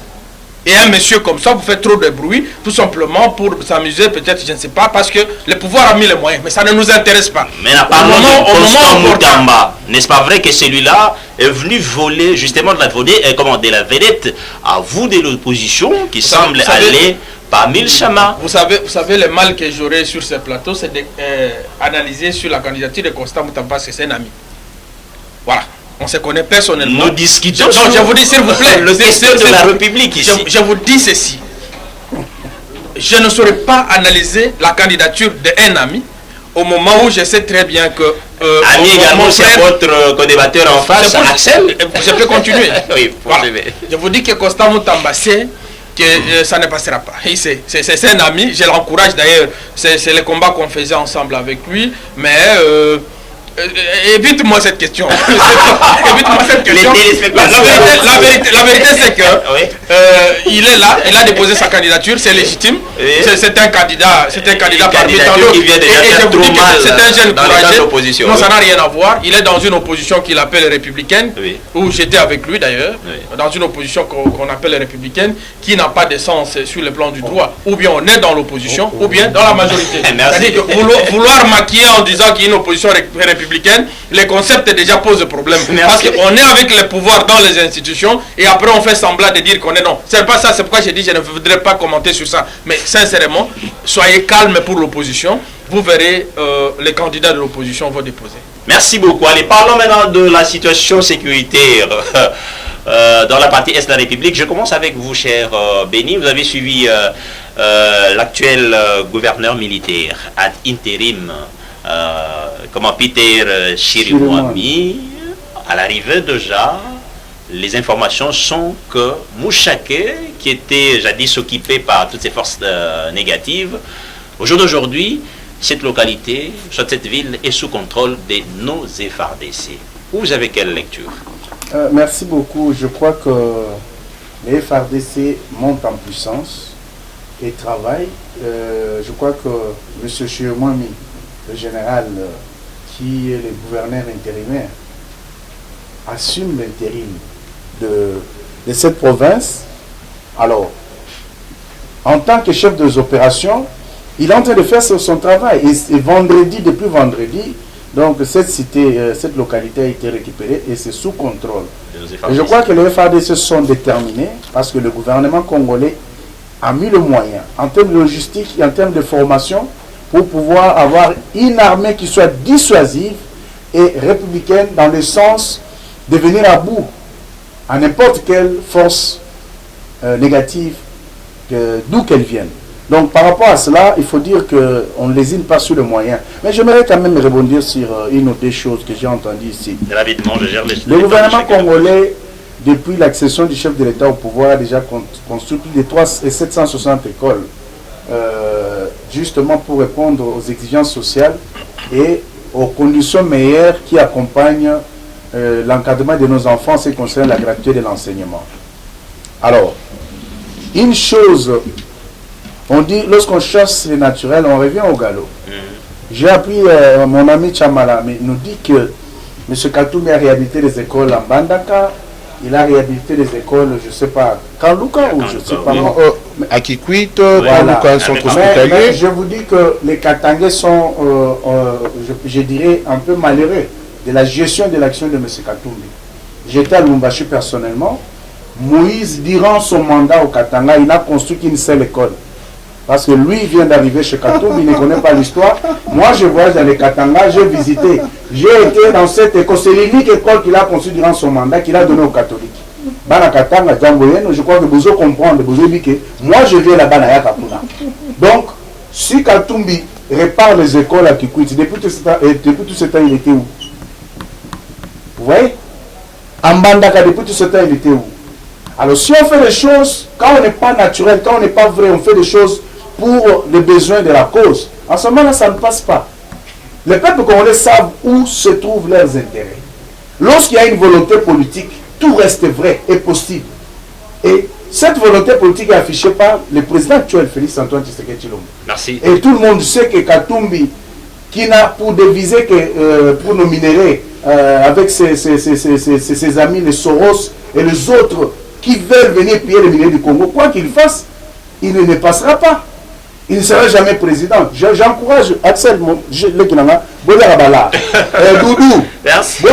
Et un monsieur comme ça, vous faites trop de bruit, tout simplement pour s'amuser, peut-être, je ne sais pas, parce que le pouvoir a mis les moyens, mais ça ne nous intéresse pas. Mais là, parlons de Constant Moutamba. N'est-ce pas vrai que celui-là est venu voler, justement, de la vedette à vous de l'opposition, qui semble aller parmi le chemin. Vous savez, le mal que j'aurais sur ce plateau, c'est d'analyser sur la candidature de Constant Moutamba, parce que c'est un ami. Voilà. On se connaît personnellement. Nous discutons. Non, je vous dis s'il vous plaît. Le question de la République ici. Je vous dis ceci. Je ne saurais pas analyser la candidature d'un ami au moment où je sais très bien que... ami également, c'est votre co-débatteur en face, Axel. Je peux continuer. Oui, voilà. Je vous dis que Constant Moutamba sait que ça ne passera pas. C'est un ami, je l'encourage d'ailleurs. C'est le combat qu'on faisait ensemble avec lui. Mais... évite-moi cette question. Évite-moi cette question. La vérité c'est que oui. Il est là, il a déposé sa candidature, c'est légitime. Oui. C'est un candidat parmi tant d'autres. C'est un jeune courageux. Non, ça n'a rien à voir. Il est dans une opposition qu'il appelle républicaine, oui. Où j'étais avec lui d'ailleurs, oui. Dans une opposition qu'on appelle républicaine, qui n'a pas de sens sur le plan du droit. Ou bien on est dans l'opposition, ou bien dans la majorité. C'est-à-dire que vouloir maquiller en disant qu'il y a une opposition républicaine, les concepts déjà posent problème. Parce qu'on est avec le pouvoir dans les institutions et après on fait semblant de dire qu'on est non. C'est pas ça, c'est pourquoi j'ai dit je ne voudrais pas commenter sur ça. Mais sincèrement, soyez calme pour l'opposition. Vous verrez les candidats de l'opposition vont déposer. Merci beaucoup. Allez, parlons maintenant de la situation sécuritaire dans la partie est de la République. Je commence avec vous, cher Béni. Vous avez suivi l'actuel gouverneur militaire ad interim. Comment Peter Chirimwami, à l'arrivée déjà, les informations sont que Mouchaké, qui était jadis occupé par toutes ces forces négatives, au jour d'aujourd'hui, cette localité, soit cette ville, est sous contrôle de nos FARDC. Vous avez quelle lecture? Merci beaucoup. Je crois que les FARDC montent en puissance et travaillent. Je crois que M. Chiomami, le général qui est le gouverneur intérimaire, assume l'intérim de cette province. Alors, en tant que chef des opérations, il est en train de faire son travail. Et vendredi, depuis vendredi, donc cette cité, cette localité a été récupérée et c'est sous contrôle. Et je crois que les FARDC sont déterminés parce que le gouvernement congolais a mis le moyen en termes de logistique et en termes de formation pour pouvoir avoir une armée qui soit dissuasive et républicaine dans le sens de venir à bout à n'importe quelle force négative d'où qu'elle vienne. Donc par rapport à cela, il faut dire qu'on ne lésine pas sur le moyen. Mais j'aimerais quand même rebondir sur une ou deux choses que j'ai entendues ici. Le gouvernement congolais, depuis l'accession du chef de l'État au pouvoir, a déjà construit plus de 760 écoles, justement pour répondre aux exigences sociales et aux conditions meilleures qui accompagnent l'encadrement de nos enfants en ce qui concerne la gratuité de l'enseignement. Alors, une chose, on dit, lorsqu'on chasse les naturels, on revient au galop. J'ai appris, mon ami Chamala nous dit que M. Katoumi a réhabilité les écoles en Bandaka, il a réhabilité les écoles, je ne sais pas, Kanluka ou je ne sais pas. À Kikwit, voilà. Un centre hospitalier. Mais je vous dis que les Katangais sont, je dirais, un peu malheureux de la gestion de l'action de M. Katoumi. J'étais à Lumbashi personnellement. Moïse, durant son mandat au Katanga, il n'a construit qu'une seule école. Parce que lui, il vient d'arriver chez Katoumi, il ne connaît pas l'histoire. Moi, je voyage dans les Katanga, j'ai visité. J'ai été dans cette école. C'est l'unique école qu'il a construite durant son mandat, qu'il a donné aux catholiques. Bana Katanga, Djangoyen, je crois que vous comprendre, vous avez que moi, je viens là-bas, à Yakapuna. Donc, si Katumbi répare les écoles à Kikwit, depuis tout ce temps, il était où? Vous voyez? En Bandaka, depuis tout ce temps, il était où? Alors, si on fait les choses, quand on n'est pas naturel, quand on n'est pas vrai, on fait des choses pour les besoins de la cause. En ce moment-là, ça ne passe pas. Les peuples congolais savent où se trouvent leurs intérêts. Lorsqu'il y a une volonté politique, tout reste vrai et possible. Et cette volonté politique est affichée par le président actuel, Félix Antoine Tshisekedi Tshilombo. Merci. Et tout le monde sait que Katumbi, qui n'a pour deviser que pour nos minéraux, avec ses amis, les Soros et les autres, qui veulent venir piller les minéraux du Congo, quoi qu'il fasse, il ne passera pas. Il ne sera jamais président. J'encourage Axel Doudou, merci.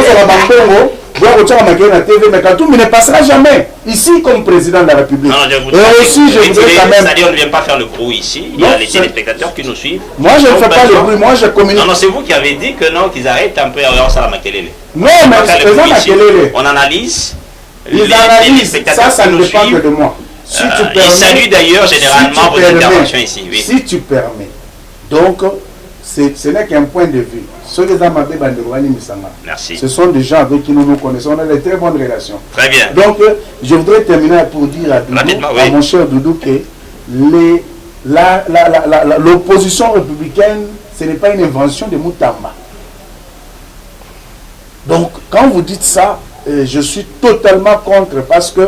Mais Katoumi ne passera jamais ici comme président de la République. Non, et aussi, je voudrais quand même... C'est-à-dire, on ne vient pas faire le bruit ici. Il y a les téléspectateurs qui nous suivent. Moi, je ne fais pas le bruit. Moi, je communique. Non, c'est vous qui avez dit que non, qu'ils arrêtent un peu à ça la Makelele. Non, mais on analyse. Ils analysent. Ça ne dépend que de moi. Si tu permets, il salue d'ailleurs généralement vos interventions ici. Oui. Si tu permets. Donc, ce n'est qu'un point de vue. Merci. Ce sont des gens avec qui nous nous connaissons. On a de très bonnes relations. Très bien. Donc, je voudrais terminer pour dire à Doudou, à mon cher Doudou, que l'opposition républicaine, ce n'est pas une invention de Moutamba. Donc, quand vous dites ça, je suis totalement contre parce que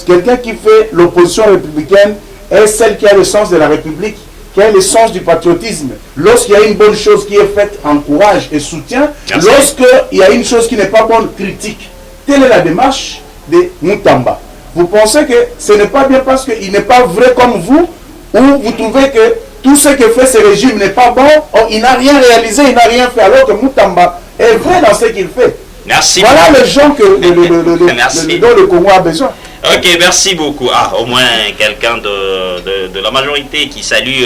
quelqu'un qui fait l'opposition républicaine est celle qui a le sens de la République, qui a le sens du patriotisme. Lorsqu'il y a une bonne chose qui est faite, encourage et soutient. Lorsqu'il y a une chose qui n'est pas bonne, critique. Telle est la démarche de Moutamba. Vous pensez que ce n'est pas bien parce qu'il n'est pas vrai comme vous, ou vous trouvez que tout ce que fait ce régime n'est pas bon, il n'a rien réalisé, il n'a rien fait, alors que Moutamba est vrai dans ce qu'il fait. Merci. Voilà les gens dont le Congo a besoin. Ok, merci beaucoup. Ah, au moins quelqu'un de la majorité qui salue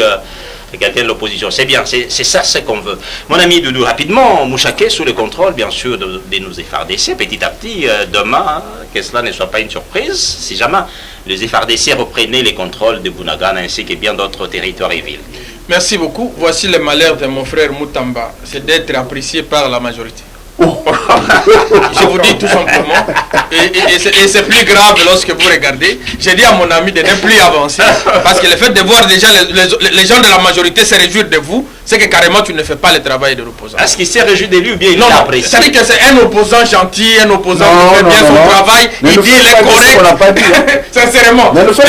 quelqu'un de l'opposition. C'est bien, c'est ça ce qu'on veut. Mon ami Doudou, rapidement, Mouchaké sous le contrôle, bien sûr, de nos FARDC, petit à petit, demain, que cela ne soit pas une surprise, si jamais les FARDC reprenaient les contrôles de Bunagana ainsi que bien d'autres territoires et villes. Merci beaucoup. Voici le malheur de mon frère Moutamba, c'est d'être apprécié par la majorité. Je vous dis tout simplement, et c'est plus grave lorsque vous regardez, j'ai dit à mon ami de ne plus avancer, parce que le fait de voir déjà les gens de la majorité se réjouir de vous, c'est que carrément tu ne fais pas le travail de l'opposant. Est-ce qu'il s'est réjoui de lui ou bien il non, l'a non, apprécié? c'est-à-dire que c'est un opposant gentil, un opposant qui fait bien son travail, il dit les corrects, sincèrement. Mais le fait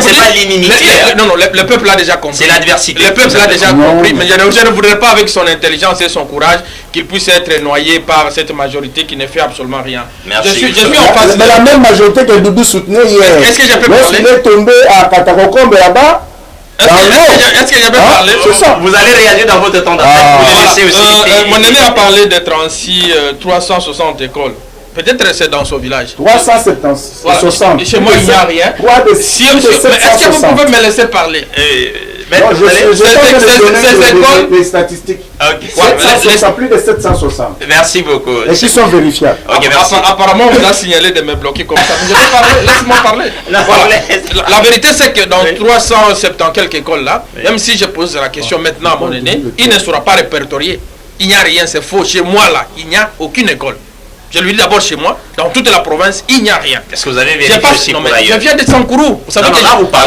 c'est pas l'inimité. Non, non, le peuple l'a déjà compris. C'est l'adversité. Le peuple l'a déjà compris, mais je ne voudrais pas avec son intelligence et son courage qu'il puisse être noyé par cette majorité qui ne fait absolument rien. Merci. Je suis en face. Mais la même majorité que Doudou soutenait hier. Est-ce que je peux parler? Il est tombé à Katakokombe là-bas. Est-ce que je peux parler? C'est ça. Vous allez réagir dans votre temps d'antenne. Mon ami a parlé de 360 écoles. Peut-être c'est dans son village. 370. Voilà. Chez moi, il n'y a rien. Est-ce que vous pouvez me laisser parler? Les statistiques. Plus de 760. Merci beaucoup. Et qui sont vérifiables. Apparemment, on vous a signalé de me bloquer comme ça. Je vais parler. Laisse-moi parler. Voilà. La vérité, c'est que dans 370 quelques écoles là, même si je pose la question maintenant à mon aîné, il ne sera pas répertorié. Il n'y a rien, c'est faux. Chez moi là, il n'y a aucune école. Je lui dis d'abord chez moi, dans toute la province, il n'y a rien. Est-ce que vous avez vérifié aussi pour ailleurs? Je viens de Sankourou. Vous savez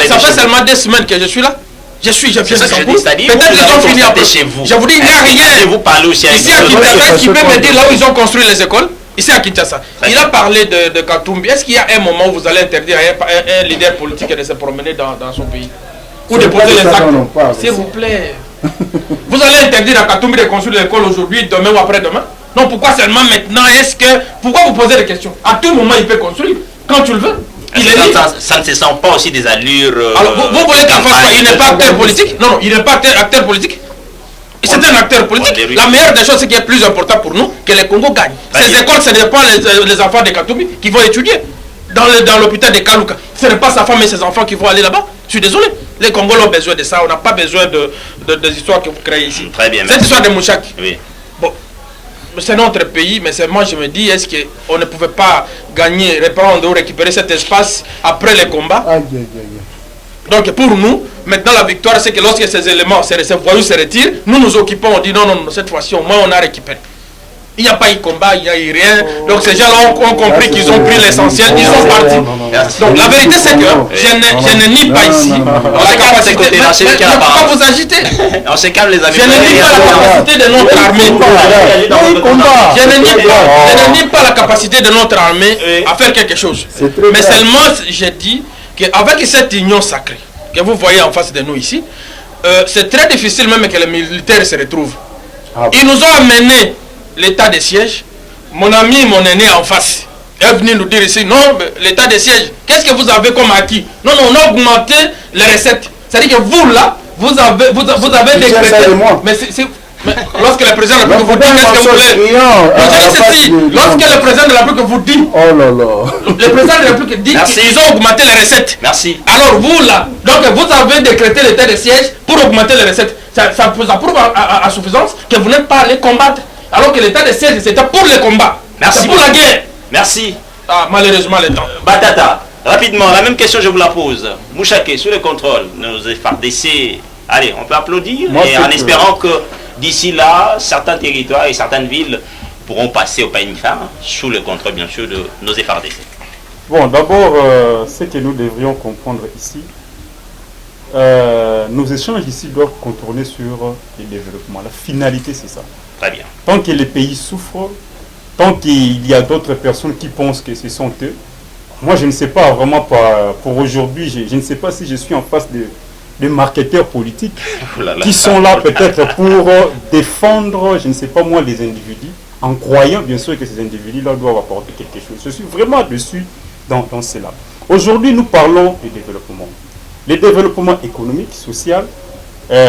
ça fait seulement 2 semaines que je suis là. Je viens de Sankourou. Peut-être qu'ils ont fini après chez vous. Je vous dis, il n'y a rien. Vous parlez aussi ici à Kinshasa, qui peut me dire là où ils ont construit les écoles? Ici à Kinshasa. Il a parlé de Katumbi. Est-ce qu'il y a un moment où vous allez interdire à un leader politique de se promener dans son pays? Ou de poser les actes? S'il vous plaît. Vous allez interdire à Katumbi de construire l'école aujourd'hui, demain ou après-demain? Non, pourquoi seulement maintenant? Pourquoi vous posez des questions? À tout moment, il peut construire. Quand tu le veux. Ça ne se sent pas aussi des allures. Alors, vous voulez qu'en face, il n'est pas acteur politique? Non, il n'est pas acteur politique. C'est un acteur politique. La meilleure des choses, c'est qu'il est plus important pour nous que les Congo gagnent. Ces écoles, ce n'est pas les enfants de Katumbi qui vont étudier. Dans l'hôpital de Kaluka, ce n'est pas sa femme et ses enfants qui vont aller là-bas. Je suis désolé. Les Congolais ont besoin de ça. On n'a pas besoin des histoires que vous créez ici. Très bien. Cette histoire de Mouchak. Oui. Bon. C'est notre pays, mais moi je me dis, est-ce qu'on ne pouvait pas gagner, reprendre ou récupérer cet espace après les combats? Donc pour nous, maintenant la victoire, c'est que lorsque ces éléments, ces voyous se retirent, nous occupons, on dit non, cette fois-ci au moins on a récupéré. Il n'y a pas eu combat, il n'y a eu rien. Donc ces gens-là ont compris qu'ils ont pris l'essentiel, ils sont partis. Donc la vérité c'est que je ne nie pas ici la capacité. Je ne peux pas vous agiter. On se calme les amis. Je ne nie pas la capacité de notre armée. Je ne nie pas la capacité de notre armée à faire quelque chose. Mais seulement je dis qu'avec cette union sacrée que vous voyez en face de nous ici, c'est très difficile même que les militaires se retrouvent. Ils nous ont amené l'état de siège. Mon ami, mon aîné en face est venu nous dire ici, non, l'état de siège, qu'est-ce que vous avez comme acquis? Non, on a augmenté les recettes. C'est-à-dire que vous là, vous avez décrété. Mais lorsque le président de la République vous dit, qu'est-ce que vous voulez? Lorsque le président de la République vous dit, le président de la République dit qu'ils ont augmenté les recettes. Merci. Alors vous là, donc vous avez décrété l'état de siège pour augmenter les recettes. Ça prouve à suffisance que vous n'êtes pas allé combattre. Alors que l'état de siège, c'était pour le combat. Merci. C'est pour la guerre. Merci. Malheureusement, le temps. Batata, rapidement, la même question, je vous la pose. Mouchaké, sous le contrôle, nos FARDC, allez, on peut applaudir, en espérant que d'ici là, certains territoires et certaines villes pourront passer au PAINFA, sous le contrôle, bien sûr, de nos FARDC. Bon, d'abord, ce que nous devrions comprendre ici, nos échanges ici doivent contourner sur le développement. La finalité, c'est ça. Très bien. Tant que les pays souffrent, tant qu'il y a d'autres personnes qui pensent que ce sont eux, moi je ne sais pas vraiment pour aujourd'hui, je ne sais pas si je suis en face de marketeurs politiques qui sont là peut-être pour défendre, je ne sais pas moi, les individus, en croyant bien sûr que ces individus-là doivent apporter quelque chose. Je suis vraiment dessus dans cela. Aujourd'hui, nous parlons de développement. Le développement économique, social,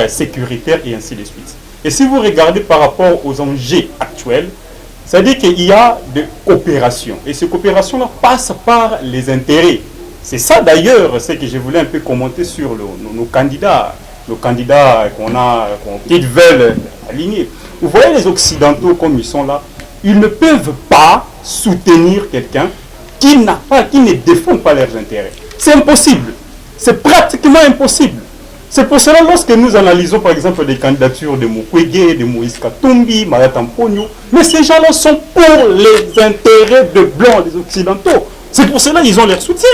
sécuritaire et ainsi de suite. Et si vous regardez par rapport aux enjeux actuels, c'est-à-dire qu'il y a de coopération. Et cette coopération-là passe par les intérêts. C'est ça d'ailleurs ce que je voulais un peu commenter sur nos candidats. Nos candidats qu'ils veulent aligner. Vous voyez les Occidentaux comme ils sont là, ils ne peuvent pas soutenir quelqu'un qui ne défend pas leurs intérêts. C'est impossible. C'est pratiquement impossible. C'est pour cela, lorsque nous analysons par exemple les candidatures de Mukwege, de Moïse Katumbi, Mayata Mponyo, mais ces gens-là sont pour les intérêts de blancs, des occidentaux. C'est pour cela qu'ils ont leur soutien.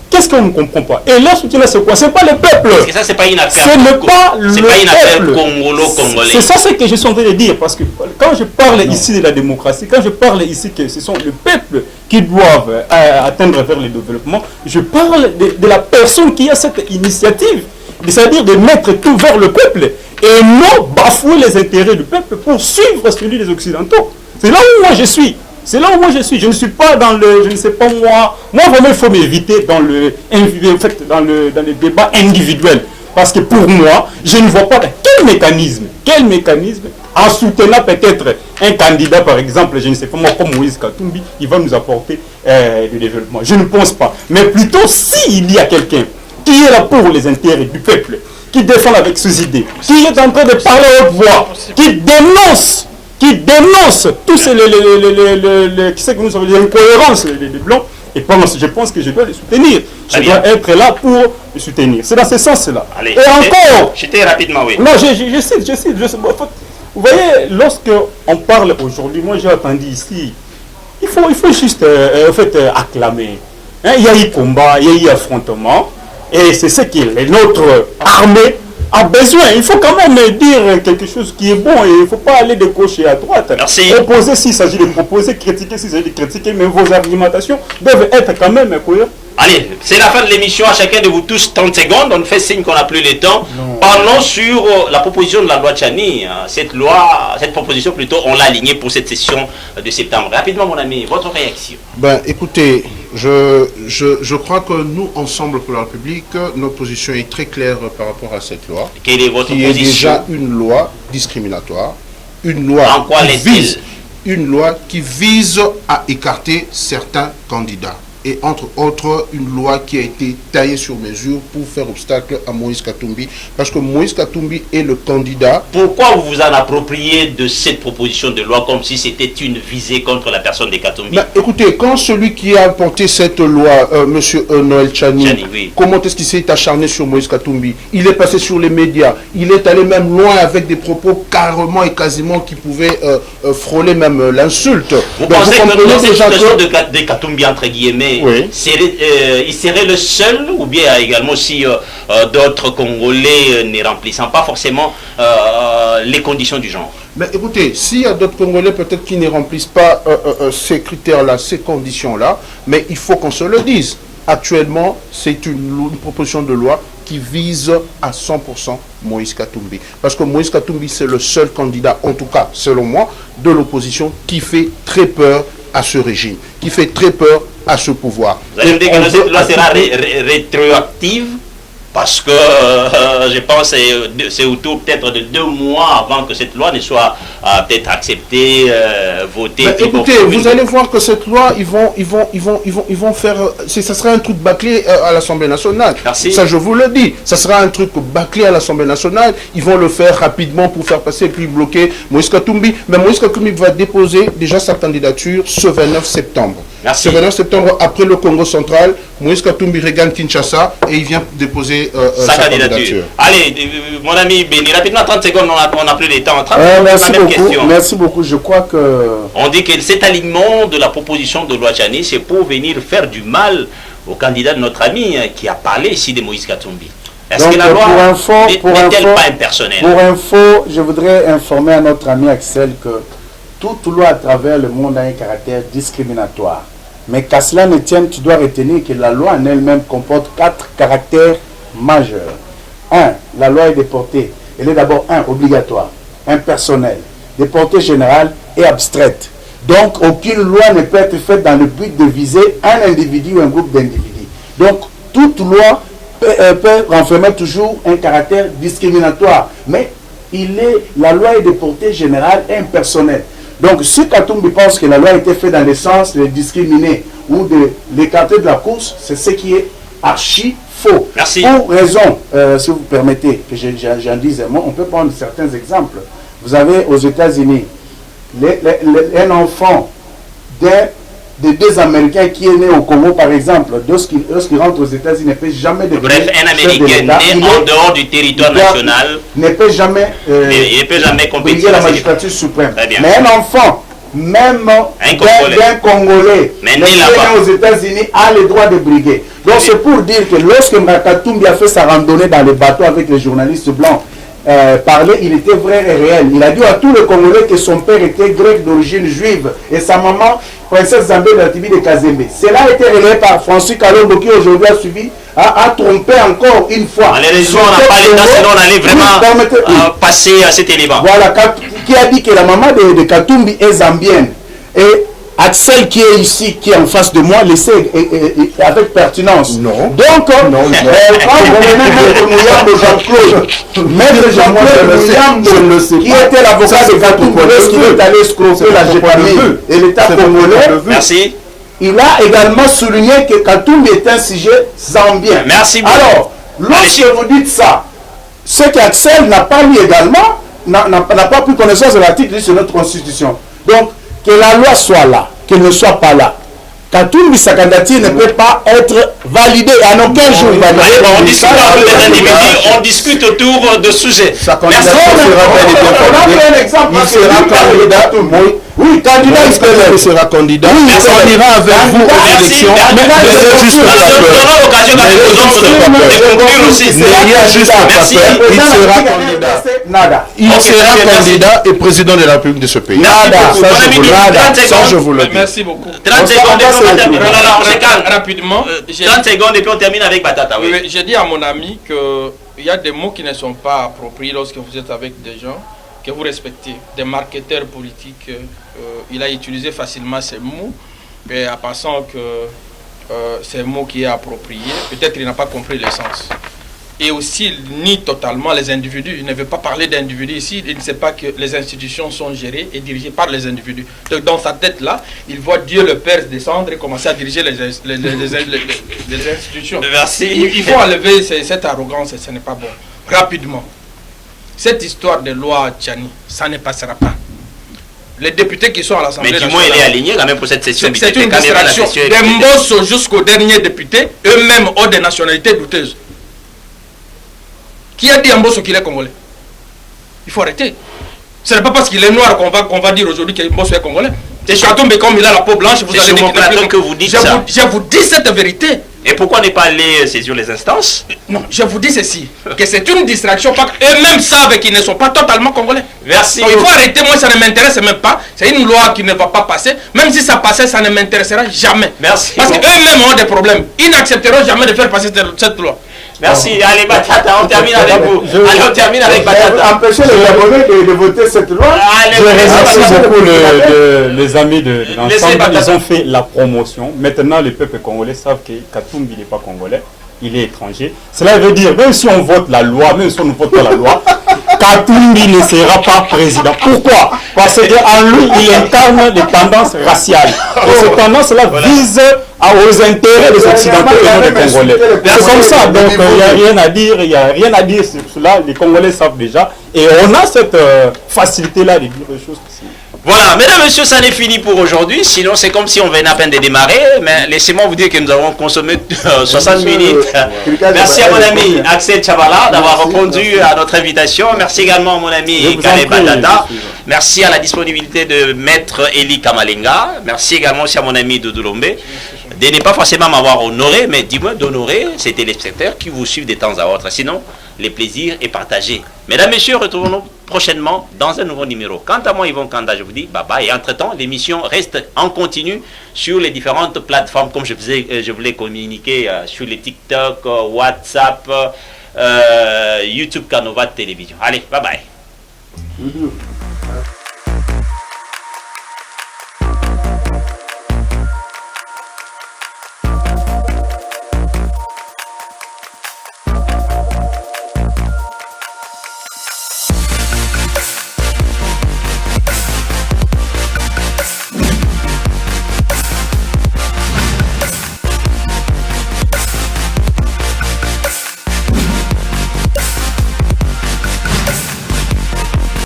Qu'est-ce qu'on ne comprend pas? Et leur soutien là, c'est quoi? C'est pas le peuple. Parce que ça, c'est pas une affaire. Ce n'est pas le c'est pas une affaire peuple. congolo-congolais. C'est ça ce que je suis en train de dire. Parce que quand je parle ici de la démocratie, quand je parle ici que ce sont le peuple qui doivent atteindre vers le développement, je parle de la personne qui a cette initiative. C'est-à-dire de mettre tout vers le peuple et non bafouer les intérêts du peuple pour suivre celui des Occidentaux. C'est là où moi je suis. C'est là où moi je suis. Je ne suis pas dans le, je ne sais pas moi. Moi vraiment il faut m'éviter dans le, en fait, dans le débat individuel. Parce que pour moi, je ne vois pas quel mécanisme, en soutenant peut-être un candidat par exemple, je ne sais pas moi, comme Moïse Katumbi, il va nous apporter du développement. Je ne pense pas. Mais plutôt s'il y a quelqu'un qui est là pour les intérêts du peuple, qui défend avec ses idées, qui est en train de parler à haute voix, qui dénonce tous les incohérences des blancs, et je pense que je dois les soutenir. Je dois être là pour les soutenir. C'est dans ce sens-là. Allez, et encore, j'étais rapidement, oui. non, je cite. Vous voyez, lorsque on parle aujourd'hui, moi j'ai attendu ici, il faut juste acclamer. Hein, il y a eu combat, il y a eu affrontement. Et c'est ce que notre armée a besoin. Il faut quand même dire quelque chose qui est bon et il ne faut pas aller de gauche et à droite. Merci. Proposer s'il s'agit de proposer, critiquer s'il s'agit de critiquer, mais vos argumentations doivent être quand même cohérentes. Allez, c'est la fin de l'émission. À chacun de vous tous 30 secondes. On nous fait signe qu'on n'a plus le temps. Non. Parlons sur la proposition de la loi Tchani. Cette proposition plutôt, on l'a alignée pour cette session de septembre. Rapidement, mon ami, votre réaction. Ben, écoutez, je crois que nous, Ensemble pour la République, notre position est très claire par rapport à cette loi. Quelle est votre position? Qui est déjà une loi discriminatoire. Une loi en quoi une loi qui vise à écarter certains candidats. Et entre autres, une loi qui a été taillée sur mesure pour faire obstacle à Moïse Katumbi. Parce que Moïse Katumbi est le candidat. Pourquoi vous vous en appropriez de cette proposition de loi comme si c'était une visée contre la personne de Katumbi? Ben, écoutez, quand celui qui a apporté cette loi, M. Noël Tchani, oui. Comment est-ce qu'il s'est acharné sur Moïse Katumbi? Il est passé sur les médias. Il est allé même loin avec des propos carrément et quasiment qui pouvaient frôler même l'insulte. Vous pensez que dans cette situation de Katumbi, entre guillemets, oui. Il serait le seul, ou bien également si d'autres Congolais ne remplissant pas forcément les conditions du genre? Mais écoutez, s'il y a d'autres Congolais peut-être qui ne remplissent pas ces critères-là, ces conditions-là, mais il faut qu'on se le dise. Actuellement, c'est une proposition de loi qui vise à 100% Moïse Katumbi. Parce que Moïse Katumbi, c'est le seul candidat, en tout cas, selon moi, de l'opposition qui fait très peur à ce régime, qui fait très peur à ce pouvoir. Vous allez me dire que cette loi sera rétroactive parce que je pense que c'est autour peut-être de 2 mois avant que cette loi ne soit peut-être acceptée, votée. Mais écoutez, vous allez voir que cette loi, ils vont faire, ça sera un truc bâclé à l'Assemblée nationale. Merci. Ça, je vous le dis, ça sera un truc bâclé à l'Assemblée nationale. Ils vont le faire rapidement pour faire passer et puis bloquer Moïse Katumbi. Mais Moïse Katumbi va déposer déjà sa candidature ce 29 septembre. Merci. Ce 29 septembre, après le Congo central, Moïse Katumbi regagne Kinshasa et il vient déposer sa candidature. Allez, mon ami Béni, rapidement, 30 secondes, on n'a plus le temps. Merci beaucoup. Je crois que... On dit que cet alignement de la proposition de loi Tchani, c'est pour venir faire du mal au candidat de notre ami qui a parlé ici de Moïse Katumbi. Est-ce que la loi n'est-elle pas impersonnelle? Pour info, je voudrais informer à notre ami Axel que toute loi à travers le monde a un caractère discriminatoire. Mais qu'à cela ne tienne, tu dois retenir que la loi en elle-même comporte 4 caractères majeurs. 1. La loi est de portée. Elle est d'abord obligatoire, impersonnelle, de portée générale et abstraite. Donc, aucune loi ne peut être faite dans le but de viser un individu ou un groupe d'individus. Donc, toute loi peut renfermer toujours un caractère discriminatoire. Mais la loi est de portée générale et impersonnelle. Donc, si Katumbi pense que la loi a été faite dans le sens de discriminer ou de l'écarter de la course, c'est ce qui est archi faux. Merci. Pour raison, si vous permettez que j'en dise un mot, on peut prendre certains exemples. Vous avez aux États-Unis un enfant de deux Américains qui est né au Congo, par exemple, lorsqu'il rentre aux États-Unis, ne peut jamais devenir. Bref, un Américain né en dehors du territoire national ne peut jamais, il peut jamais compétir la magistrature suprême. Très bien. Mais un enfant, même d'un Congolais, mais né aux États-Unis, a le droit de briguer. Donc c'est pour dire que lorsque Makatumbi a fait sa randonnée dans les bateaux avec les journalistes blancs, parler, il était vrai et réel. Il a dit à tous les Congolais que son père était grec d'origine juive et sa maman, princesse Zambé de la tribu de Kazembe. Cela a été relayé par François Kalongo qui aujourd'hui a suivi, a trompé encore une fois. Malheureusement, on n'a pas le temps, sinon on allait vraiment passer à cet élément. Voilà, qui a dit que la maman de Katumbi est zambienne. Et Axel qui est ici, qui est en face de moi, le sait avec pertinence. Non. Donc, quand vous venez Maître Mouyambo Jean-Claude, Maître Jean-Claude Mouyambo, qui était l'avocat de Katumbi, lorsqu'il est allé escroquer la GPAMI et l'État congolais, merci. Il a également souligné que Katumbi est un sujet zambien. Merci beaucoup. Alors, lorsque vous dites ça, ce qu'Axel n'a pas lu également, n'a pas pris connaissance de l'article sur notre constitution. Donc, que la loi soit là, qu'elle ne soit pas là. Katumbi, sa candidature ne peut pas être validée à aucun jour. On discute autour de sujets. Sa candidature sera bel et bien validée. Il sera candidat. Oui, candidat, il sera candidat. On ira avec vous aux élections. On aura l'occasion de conclure aussi. Il y a juste un appel. Il sera candidat. Nada. Il sera candidat et président de la République de ce pays. Nada. Ça, je vous le dis. Merci beaucoup. 30 secondes, rapidement. 30 secondes et puis on termine avec Batata. Oui. Oui, j'ai dit à mon ami qu'il y a des mots qui ne sont pas appropriés lorsque vous êtes avec des gens que vous respectez. Des marketeurs politiques, il a utilisé facilement ces mots, et en pensant que c'est un mot qui est approprié, peut-être il n'a pas compris l'essence. Et aussi, il nie totalement les individus. Il ne veut pas parler d'individus ici. Il ne sait pas que les institutions sont gérées et dirigées par les individus. Donc, dans sa tête-là, il voit Dieu le Père descendre et commencer à diriger les institutions. Merci. Il faut enlever cette arrogance et ce n'est pas bon. Rapidement. Cette histoire de loi Tchani, ça ne passera pas. Les députés qui sont à l'Assemblée nationale... Mais du moins, il est aligné quand même pour cette session. C'est une distraction. Des Mbosso jusqu'aux derniers députés, eux-mêmes ont des nationalités douteuses. Qui a dit Mbosso qu'il est congolais? Il faut arrêter. Ce n'est pas parce qu'il est noir qu'on va dire aujourd'hui que Mbosso est congolais. Et Katumbi, comme il a la peau blanche, vous allez dire que vous dites ça. Je vous dis cette vérité. Et pourquoi ne pas aller saisir les instances? Non, je vous dis ceci, que c'est une distraction, parce qu'eux-mêmes savent qu'ils ne sont pas totalement congolais. Merci. Donc, il faut arrêter, moi ça ne m'intéresse même pas. C'est une loi qui ne va pas passer. Même si ça passait, ça ne m'intéressera jamais. Merci. Parce qu'eux-mêmes ont des problèmes. Ils n'accepteront jamais de faire passer cette loi. Merci. Allez, Batata, on termine avec vous. Allez, on termine avec Batata. Empêcher les Gabonais de voter cette loi. Je remercie beaucoup les amis de l'ensemble. Ils ont fait la promotion. Maintenant, les peuples congolais savent que Katumbi n'est pas congolais. Il est étranger. Cela veut dire, même si on vote la loi, même si on ne vote pas la loi, Katumbi ne sera pas président. Pourquoi? Parce qu'en lui, il incarne des tendances raciales. Et ces tendances-là visent aux intérêts des Occidentaux et non des Congolais. C'est comme ça. Donc, il n'y a rien à dire. Il n'y a rien à dire sur cela. Les Congolais savent déjà. Et on a cette facilité-là de dire des choses qui... Voilà, mesdames et messieurs, ça n'est fini pour aujourd'hui. Sinon, c'est comme si on venait à peine de démarrer. Mais laissez-moi vous dire que nous avons consommé 60 minutes. Merci à mon ami Axel Tchabala d'avoir répondu à notre invitation. Merci également à mon ami Kale Batata. Merci à la disponibilité de Maître Eli Kamalenga. Merci également aussi à mon ami Doudou Lombe de ne pas forcément m'avoir honoré, mais dis-moi d'honorer ces téléspectateurs qui vous suivent de temps à autre. Sinon, le plaisir est partagé. Mesdames et messieurs, retrouvons-nous prochainement dans un nouveau numéro. Quant à moi, Yvon Kanda, je vous dis bye bye. Et entre-temps, l'émission reste en continu sur les différentes plateformes, comme je voulais communiquer sur les TikTok, WhatsApp, YouTube, Canova Télévision. Allez, bye bye.